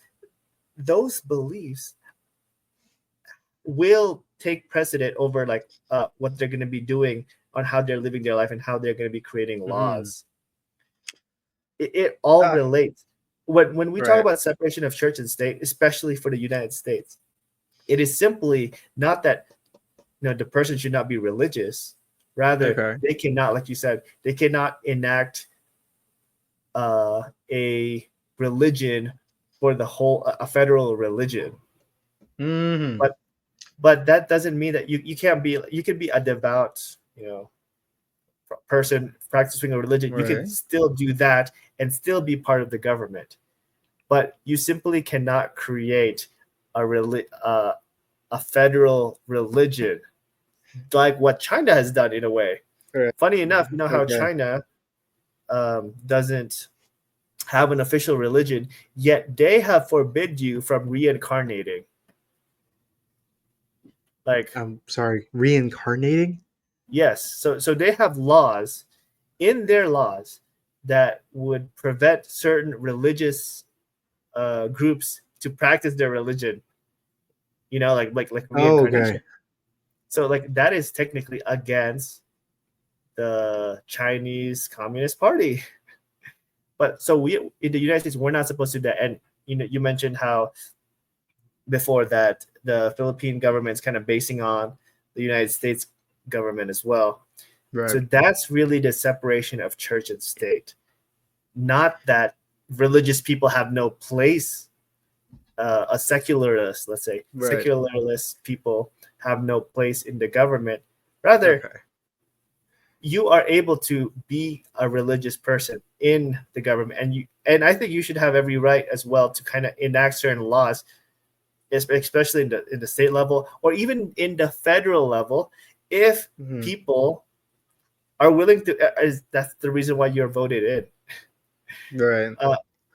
those beliefs will take precedent over like what they're going to be doing on how they're living their life and how they're going to be creating Hmm. laws. It all Uh, relates. When we talk right. about separation of church and state, especially for the United States, it is simply not that the person should not be religious. Rather, Okay. they cannot, like you said, they cannot enact a religion for the whole a federal religion. Hmm. But that doesn't mean that you can't be, you can be a devout, person practicing a religion, you can Right. still do that and still be part of the government. But you simply cannot create a federal religion like what China has done in a way. Right. Funny enough, you know how Okay. China doesn't have an official religion, yet they have forbid you from reincarnating. Like, I'm sorry. Reincarnating? yes, so they have laws in their laws that would prevent certain religious groups to practice their religion. You know, like Oh, okay. reincarnation. So like that is technically against the Chinese Communist Party. But so we in the United States we're not supposed to do that. And you know, you mentioned how before that the Philippine government is kind of basing on the United States government as well. Right. So that's really the separation of church and state. Not that religious people have no place. A secularist, let's say, Right. secularist people have no place in the government. Rather, Okay. you are able to be a religious person in the government, and I think you should have every right as well to kind of enact certain laws, especially in the state level or even in the federal level, if Mhm. people are willing to. That's the reason why you're voted in. Right.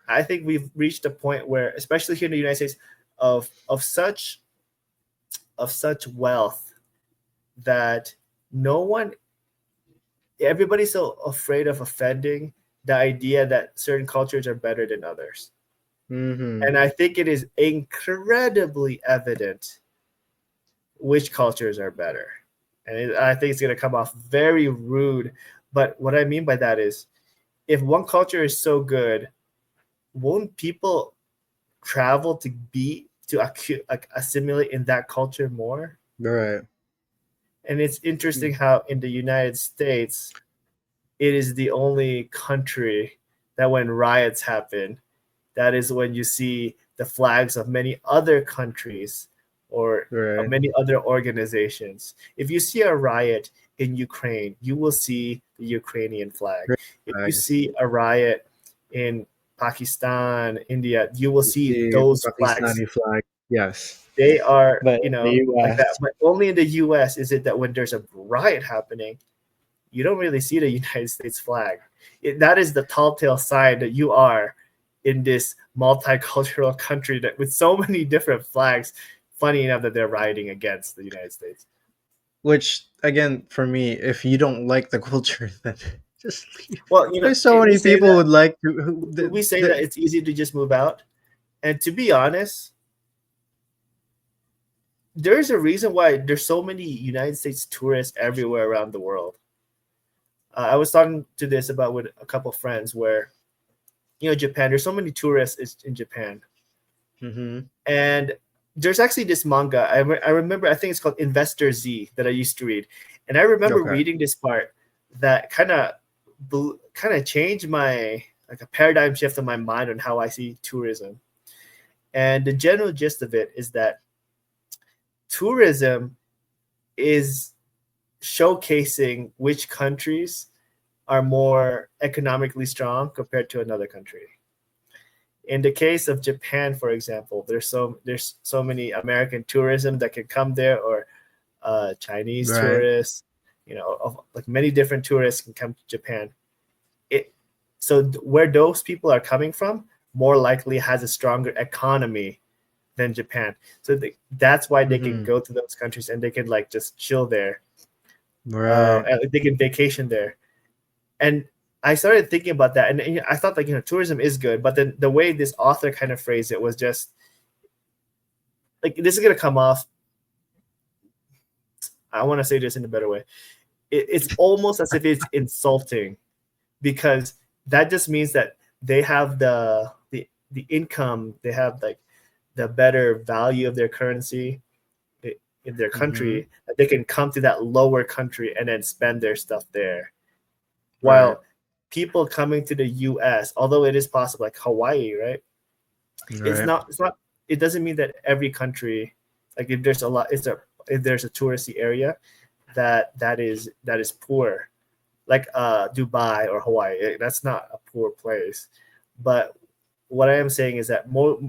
I think we've reached a point where, especially here in the United States, of such wealth that no one, everybody's so afraid of offending the idea that certain cultures are better than others. Mm-hmm. And I think it is incredibly evident which cultures are better. And I think it's going to come off very rude. But what I mean by that is if one culture is so good, won't people travel to assimilate in that culture more? Right. And it's interesting how in the United States, it is the only country that when riots happen, that is when you see the flags of many other countries or Right. many other organizations. If you see a riot in Ukraine, you will see the Ukrainian flag. If you Flags. see a riot in Pakistan, India, you will You see see those flags. Pakistani flag. Yes. They are, But you in the know, like that. U.S. But only in the US is it that when there's a riot happening, you don't really see the United States flag. That is the telltale sign that you are in this multicultural country that with so many different flags. Funny enough that they're rioting against the United States. Which again, for me, if you don't like the culture, then just leave. Well, you know, There's so many people who would like to. we say that it's easy to just move out, and to be honest, there's a reason why there's so many United States tourists everywhere around the world. I was talking to this about with a couple of friends where, you know, Japan. There's so many tourists in Japan, Mm-hmm. and there's actually this manga. I remember. I think it's called Investor Z that I used to read, and I remember Okay. reading this part that kind of changed my like a paradigm shift in my mind on how I see tourism. And the general gist of it is that tourism is showcasing which countries are more economically strong compared to another country. In the case of Japan, for example, there's so many American tourism that can come there, or Chinese Right. tourists, you know, like many different tourists can come to Japan. So where those people are coming from, more likely has a stronger economy than Japan. So that's why they can Mm-hmm. go to those countries and they can like just chill there. Right. And they can vacation there. And I started thinking about that, and I thought like, you know, tourism is good, but then the way this author kind of phrased it was just like, this is gonna come off. I want to say this in a better way. It's almost as if it's insulting, because that just means that they have the income, they have like the better value of their currency in their Mm-hmm. country, that they can come to that lower country and then spend their stuff there. Right. While people coming to the US, although it is possible, like Hawaii, right? Right. It's not, it doesn't mean that every country, like if there's a touristy area that is poor. like Dubai or Hawaii. That's not a poor place. But what I am saying is that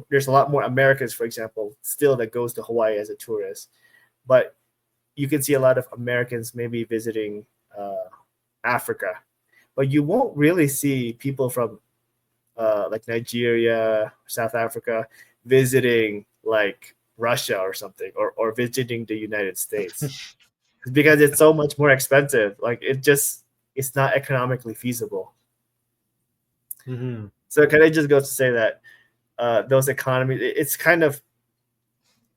there's a lot more Americans, for example, still that goes to Hawaii as a tourist. But you can see a lot of Americans maybe visiting Africa, but you won't really see people from like Nigeria, South Africa, visiting like Russia or something, or visiting the United States, because it's so much more expensive. Like it's not economically feasible. Mm-hmm. So it kind of just goes to say that those economies, it's kind of,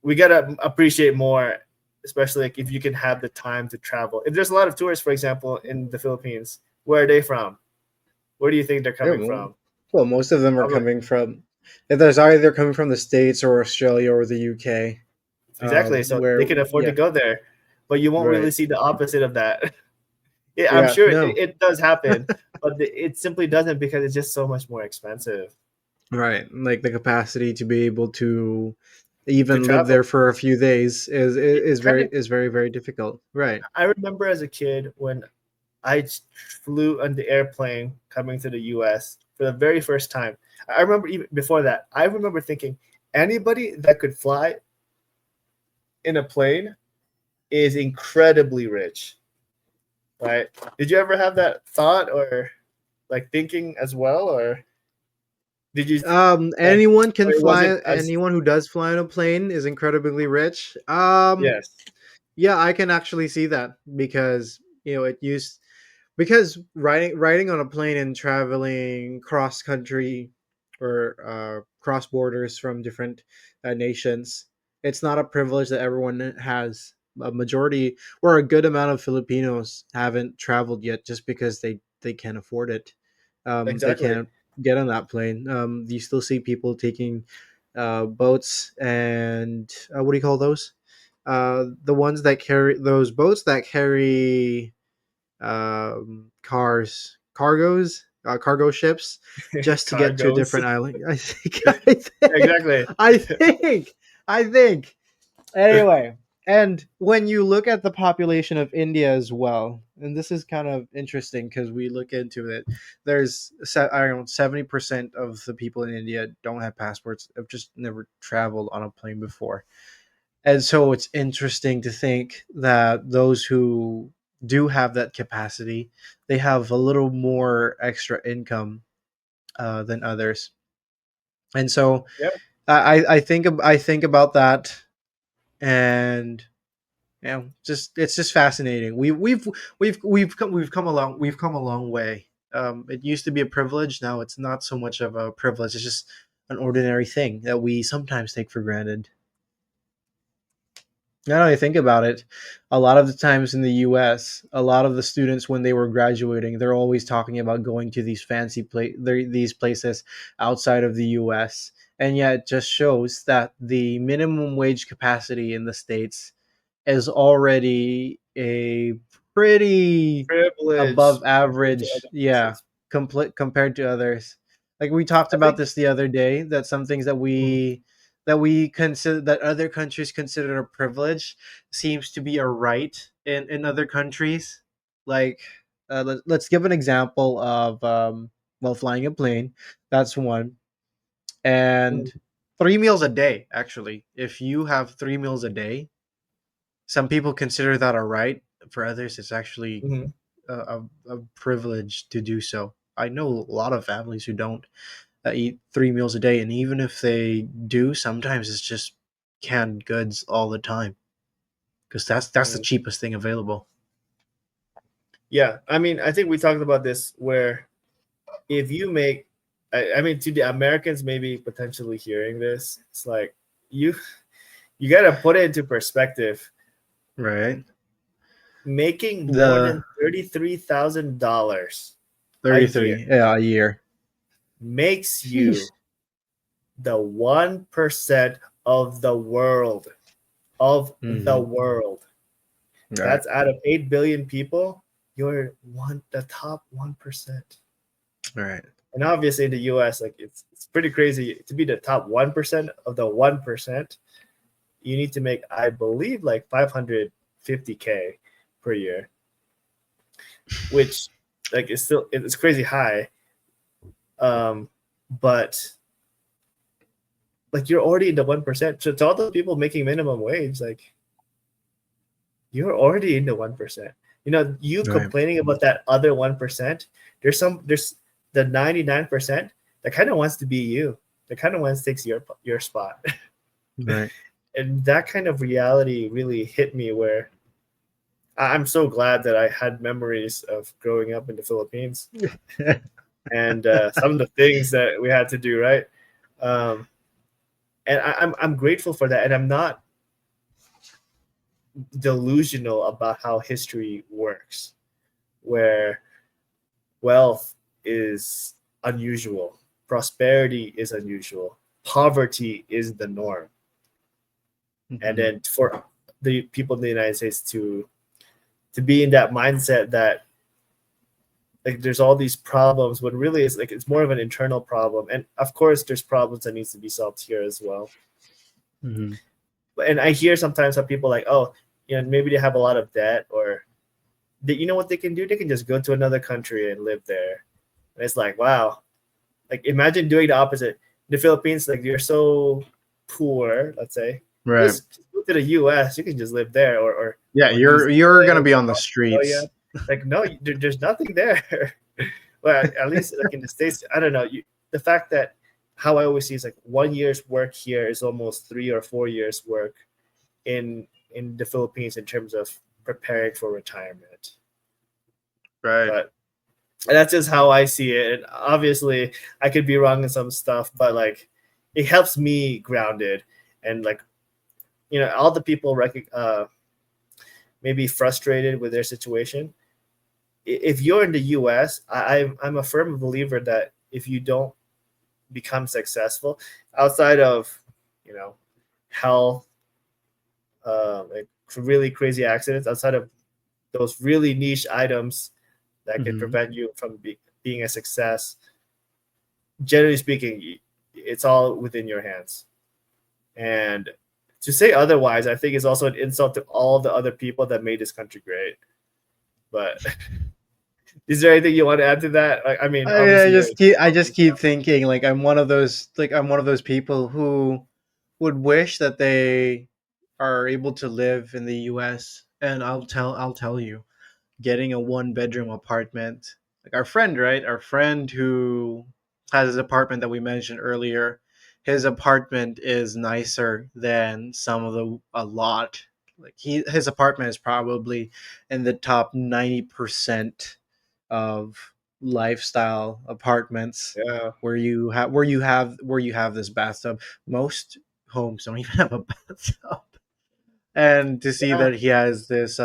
we gotta appreciate more, especially like if you can have the time to travel. If there's a lot of tourists, for example, in the Philippines, where are they from? Where do you think they're Yeah, coming from? well, most of them are Probably coming from. There's either coming from the States or Australia or the UK. exactly. So Where they can afford to yeah, go there, but you won't really right, see the opposite of that. Yeah, I'm yeah, sure no, it does happen, but it simply doesn't because it's just so much more expensive right. Like the capacity to be able to to even live travel. there for a few days It's kind of, is very very difficult. Right. I remember as a kid when I flew on the airplane coming to the US for the very first time. I remember even before that, I remember thinking anybody that could fly in a plane is incredibly rich, right? Did you ever have that thought or like thinking as well, or did you like, Anyone can or it fly. wasn't as, Anyone who does fly on a plane is incredibly rich. yes, Yeah, I can actually see that because it used because riding on a plane and traveling cross country or cross borders from different nations, it's not a privilege that everyone has. A majority or a good amount of Filipinos haven't traveled yet just because they can't afford it. They exactly. can't get on that plane. You still see people taking boats and what do you call those? The ones that carry those boats that carry cargo ships, just to get to a Cargos. different island. I think. I think. Exactly. I think. I think. Anyway, and when you look at the population of India as well, and this is kind of interesting because we look into it. There's I don't know 70% of the people in India don't have passports. Have just never traveled on a plane before. And so it's interesting to think that those who do have that capacity, they have a little more extra income than others. And so Yeah. I think about that, and just it's just fascinating. We've come a long way. It used to be a privilege. Now it's not so much of a privilege. It's just an ordinary thing that we sometimes take for granted. Now that I think about it, a lot of the times in the US, a lot of the students when they were graduating, they're always talking about going to these these places outside of the US. And yet it just shows that the minimum wage capacity in the States is already a pretty Privilege above compared to average, other yeah, places. complete compared to others. Like we talked I about think this the other day, that some things Mhm. that we consider that other countries consider a privilege seems to be a right in other countries. Like let's give an example of well, flying a plane. That's one. And Mhm. 3 meals a day, actually. If you have 3 meals a day, some people consider that a right. For others, it's actually Mhm. a privilege to do so. I know a lot of families who don't eat 3 meals a day, and even if they do, sometimes it's just canned goods all the time because that's the Mhm. cheapest thing available. Yeah, I mean, I think we talked about this where if you make, I mean, to the Americans maybe potentially hearing this, it's like you you got to put it into perspective. Right. Making more The than $33,000 a year 33, yeah, a year. makes Jeez. you the 1% of the world, of the Hmm. world. Right. That's out of 8 billion people, you're the top 1%. Right. And obviously in the US, like it's pretty crazy to be the top 1% of the 1%. You need to make, I believe, like 550K per year, which like it's crazy high. But like you're already in the 1%. So to all the people making minimum wage, like you're already in the 1%. You know, you Right. complaining about that other 1%. There's the 99% that kind of wants to be you. That kind of wants to take your spot. Right. And that kind of reality really hit me where I'm so glad that I had memories of growing up in the Philippines and some of the things that we had to do, right? Um, and I'm grateful for that, and I'm not delusional about how history works, where wealth is unusual, prosperity is unusual, poverty is the norm, and Mhm. then for the people in the United States to be in that mindset that like there's all these problems when really it's like it's more of an internal problem, and of course there's problems that needs to be solved here as well. Mhm. And I hear sometimes some people like, oh, you know, maybe they have a lot of debt, or they, you know what they can do, they can just go to another country and live there. And it's like, wow, like imagine doing the opposite. In the Philippines, like you're so poor, let's say, Right. just go to the US, you can just live there, Yeah, or New you're gonna Zealand be or on the Australia. streets. Like no, there's nothing there. Well, at least like in the States, I don't know. The fact that how I always see is like 1 year's work here is almost 3 or 4 years work in the Philippines in terms of preparing for retirement. Right. But that's just how I see it. And obviously, I could be wrong in some stuff, but like it helps me grounded and like you know all the people maybe frustrated with their situation. If you're in the U.S., I'm a firm believer that if you don't become successful outside of you know health, like really crazy accidents, outside of those really niche items that could Mhm. prevent you from being a success. Generally speaking, it's all within your hands. And to say otherwise, I think is also an insult to all the other people that made this country great. But is there anything you want to add to that? Like, I mean, I obviously you're just keep I just keep thinking like I'm one of those people who would wish that they are able to live in the US, and I'll tell you, getting a one bedroom apartment, like our friend, right? Our friend who has his apartment that we mentioned earlier, his apartment is nicer than some of the a lot. Like his apartment is probably in the top 90% of lifestyle apartments yeah. where you have this bathtub. Most homes don't even have a bathtub. And to see Yeah. that he has this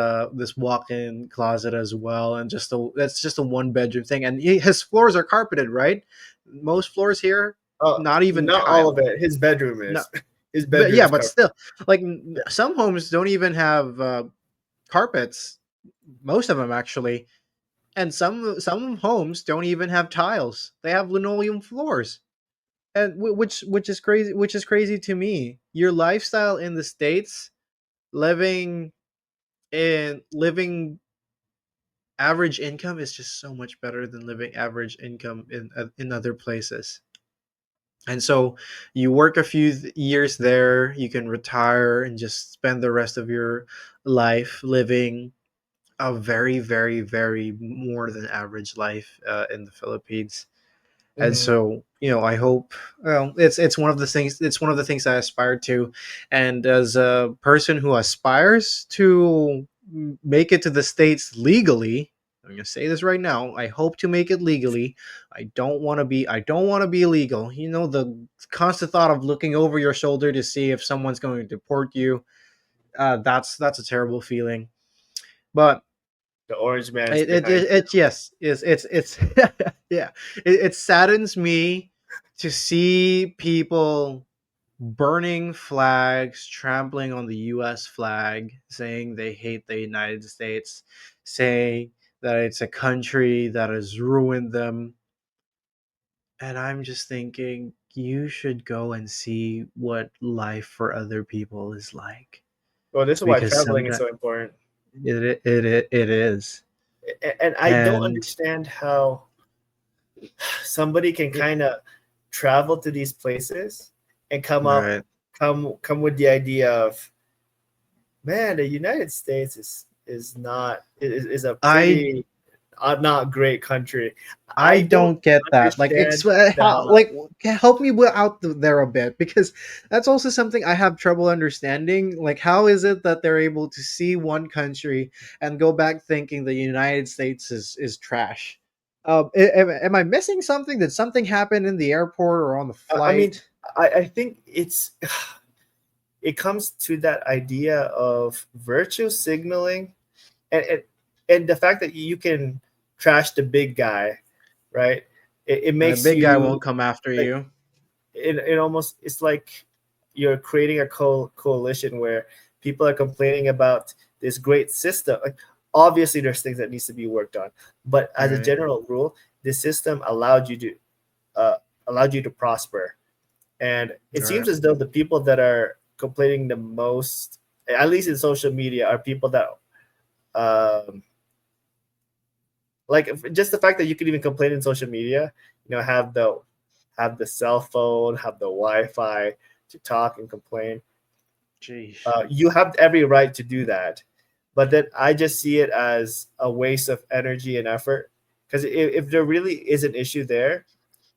walk-in closet as well, and that's just a one bedroom thing, and his floors are carpeted, right? Most floors here, not even Not all of tile. it. His bedroom No, is. His but bedroom yeah, is but covered. still, like some homes don't even have carpets. Most of them actually, and some homes don't even have tiles. They have linoleum floors, and which is crazy. Which is crazy to me. Your lifestyle in the states, living living average income is just so much better than living average income in other places. And so you work a few years there, you can retire and just spend the rest of your life living a very, very, very more than average life in the Philippines. And Mm-hmm. so I hope, well, it's one of the things, I aspire to. And as a person who aspires to make it to the states legally, I'm going to say this right now, I hope to make it legally. I don't want to be illegal. The constant thought of looking over your shoulder to see if someone's going to deport you, that's a terrible feeling. But The orange man's behind you. it yes, it's yeah, it saddens me to see people burning flags, trampling on the US flag, saying they hate the United States, saying that it's a country that has ruined them. And I'm just thinking you should go and see what life for other people is like, Well, this is why because traveling is sometimes so important. it is. And I don't And understand how somebody can it, kind of travel to these places and right. come with the idea of, man, the United States is a I pretty not great country. I I don't don't get that. Like, understand how, the like, help me out there a bit, because that's also something I have trouble understanding. Like, how is it that they're able to see one country and go back thinking the United States is trash? Am I missing something? Did something happen in the airport or on the I mean, flight? I think it comes to that idea of virtue signaling, and and the fact that you can trash the big guy, right? It And the makes big guy you won't come after like you. it almost it's like you're creating a coalition where people are complaining about this great system. Like, obviously there's things that needs to be worked on, but as a Right. general rule, this system allowed you to prosper. And it Right. seems as though the people that are complaining the most, at least in social media, are people that um, like just the fact that you can even complain in social media, have the cell phone, have the Wi-Fi to talk and complain. Jeez. You have every right to do that, but then I just see it as a waste of energy and effort, because if there really is an issue there,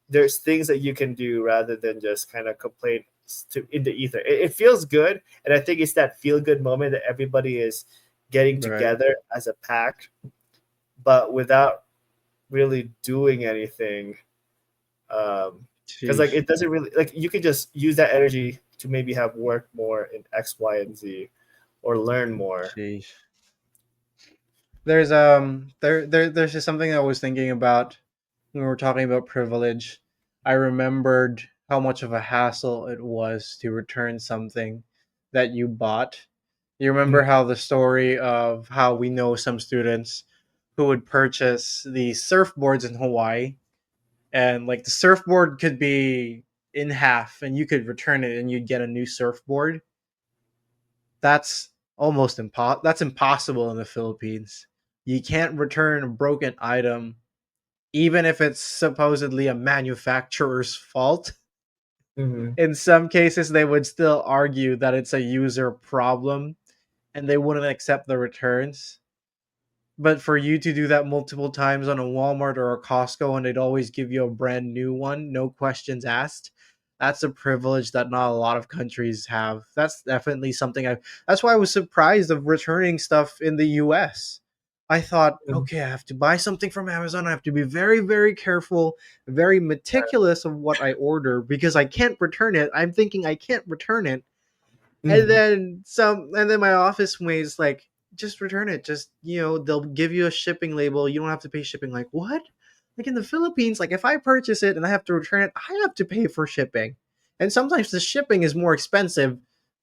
there's things that you can do rather than just kind of complain in the ether. It feels good, and I think it's that feel good moment that everybody is getting Right. together as a pack, but without really doing anything. Because like Jeez. it doesn't really, like, you can just use that energy to maybe have work more in X, Y, and Z, or learn more. Jeez. There's just something I was thinking about when we were talking about privilege. I remembered how much of a hassle it was to return something that you bought. You remember Mhm. how the story of how we know some students who would purchase the surfboards in Hawaii, and like the surfboard could be in half and you could return it and you'd get a new surfboard. That's that's impossible in the Philippines. You can't return a broken item even if it's supposedly a manufacturer's fault. Mhm. In some cases, they would still argue that it's a user problem and they wouldn't accept the returns. But for you to do that multiple times on a Walmart or a Costco and they'd always give you a brand new one, no questions asked, that's a privilege that not a lot of countries have. That's definitely something that's why I was surprised of returning stuff in the US. I thought, Mhm. okay, I have to buy something from Amazon. I have to be very, very careful, very meticulous of what I order because I can't return it. I'm thinking I can't return it, Mhm. and then my office mate's like, just return it. Just, they'll give you a shipping label. You don't have to pay shipping. Like, what? Like in the Philippines, like if I purchase it and I have to return it, I have to pay for shipping. And sometimes the shipping is more expensive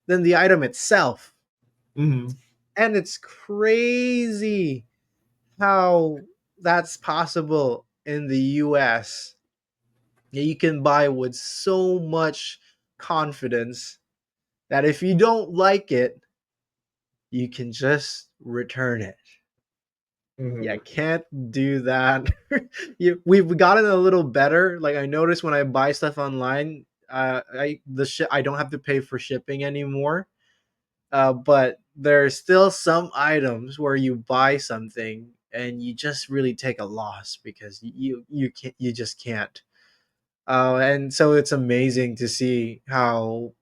than the item itself. Mhm. And it's crazy how that's possible in the US. Yeah, you can buy with so much confidence that if you don't like it, you can just return it. You Mhm. can't do that. We've gotten a little better. Like I noticed when I buy stuff online, I don't have to pay for shipping anymore. But there's still some items where you buy something and you just really take a loss because you just can't. And so it's amazing to see how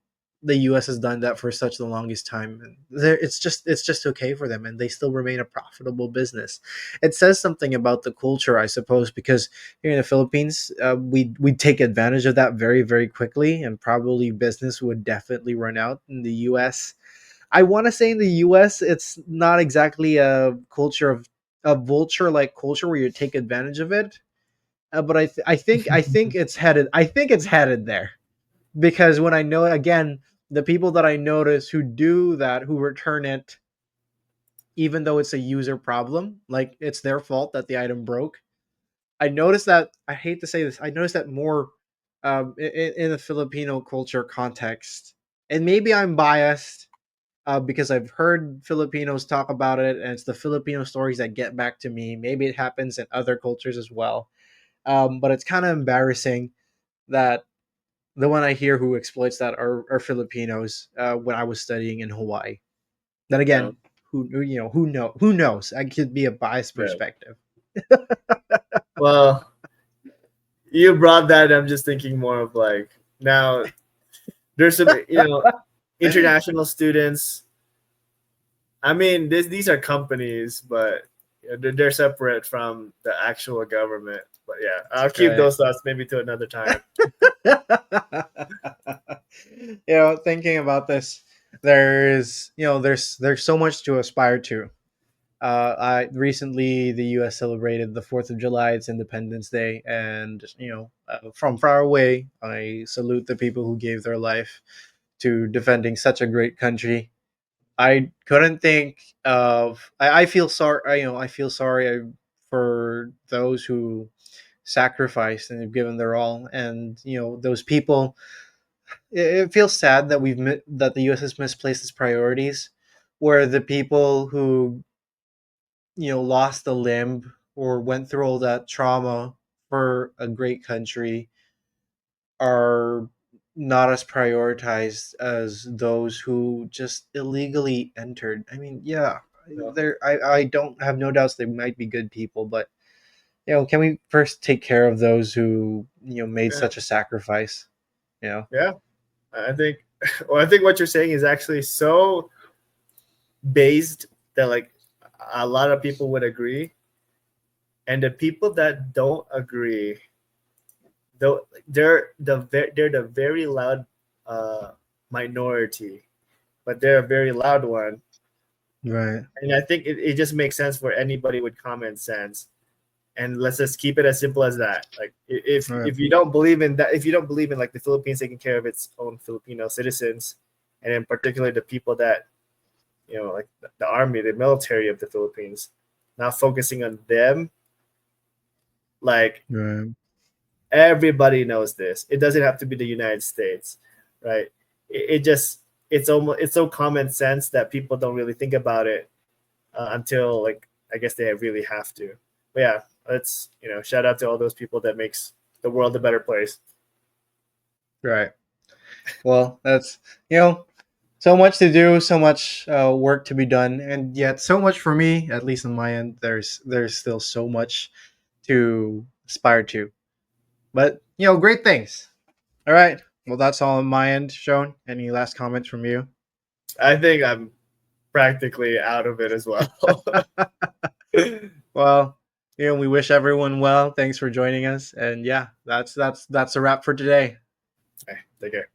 the U.S. has done that for such the longest time. And it's just okay for them, and they still remain a profitable business. It says something about the culture, I suppose, because here in the Philippines, we take advantage of that very very quickly, and probably business would definitely run out in the U.S. I want to say in the U.S. it's not exactly a culture of a vulture like culture where you take advantage of it, but I think it's headed there because when I know again the people that I notice who do that, who return it even though it's a user problem, like it's their fault that the item broke. I noticed that, I hate to say this, I noticed that more in the Filipino culture context, and maybe I'm biased, because I've heard Filipinos talk about it, and it's the Filipino stories that get back to me. Maybe it happens in other cultures as well, but it's kind of embarrassing that the one I hear who exploits that are Filipinos. When I was studying in Hawaii, then Yeah. again, who knows? I could be a biased Yeah. perspective. Well, you brought that. I'm just thinking more of like now there's some international students. I mean, these are companies, but they're separate from the actual government. But yeah, I'll keep Right. those thoughts maybe to another time. Thinking about this, there's so much to aspire to. I recently the U.S. celebrated the 4th of July, its Independence Day, and from far away, I salute the people who gave their life to defending such a great country. I couldn't think of. I feel sorry. I feel sorry for those who sacrificed and have given their all, and those people. It feels sad that that the U.S. has misplaced its priorities, where the people who lost a limb or went through all that trauma for a great country are not as prioritized as those who just illegally entered. I mean, yeah, So, I don't have no doubts they might be good people, but can we first take care of those who made yeah, such a sacrifice? You know, yeah. I think. Well, I think what you're saying is actually so based that like a lot of people would agree, and the people that don't agree, though they're the very loud minority, but they're a very loud one. right, And I think it just makes sense for anybody with common sense. And let's just keep it as simple as that. Like right, if you don't believe in that, if you don't believe in like the Philippines taking care of its own Filipino citizens, and in particular the people that like the army, the military of the Philippines, not focusing on them, like right, everybody knows this. It doesn't have to be the United States, right? It just it's so common sense that people don't really think about it until like I guess they really have to. But yeah, let's shout out to all those people that makes the world a better place. right. Well, that's so much to do, so much work to be done, and yet so much for me, at least on my end. There's still so much to aspire to, but great things. All right, well, that's all on my end. Sean, any last comments from you? I think I'm practically out of it as well. Well, we wish everyone well. Thanks for joining us, and yeah, that's a wrap for today. Okay, take care.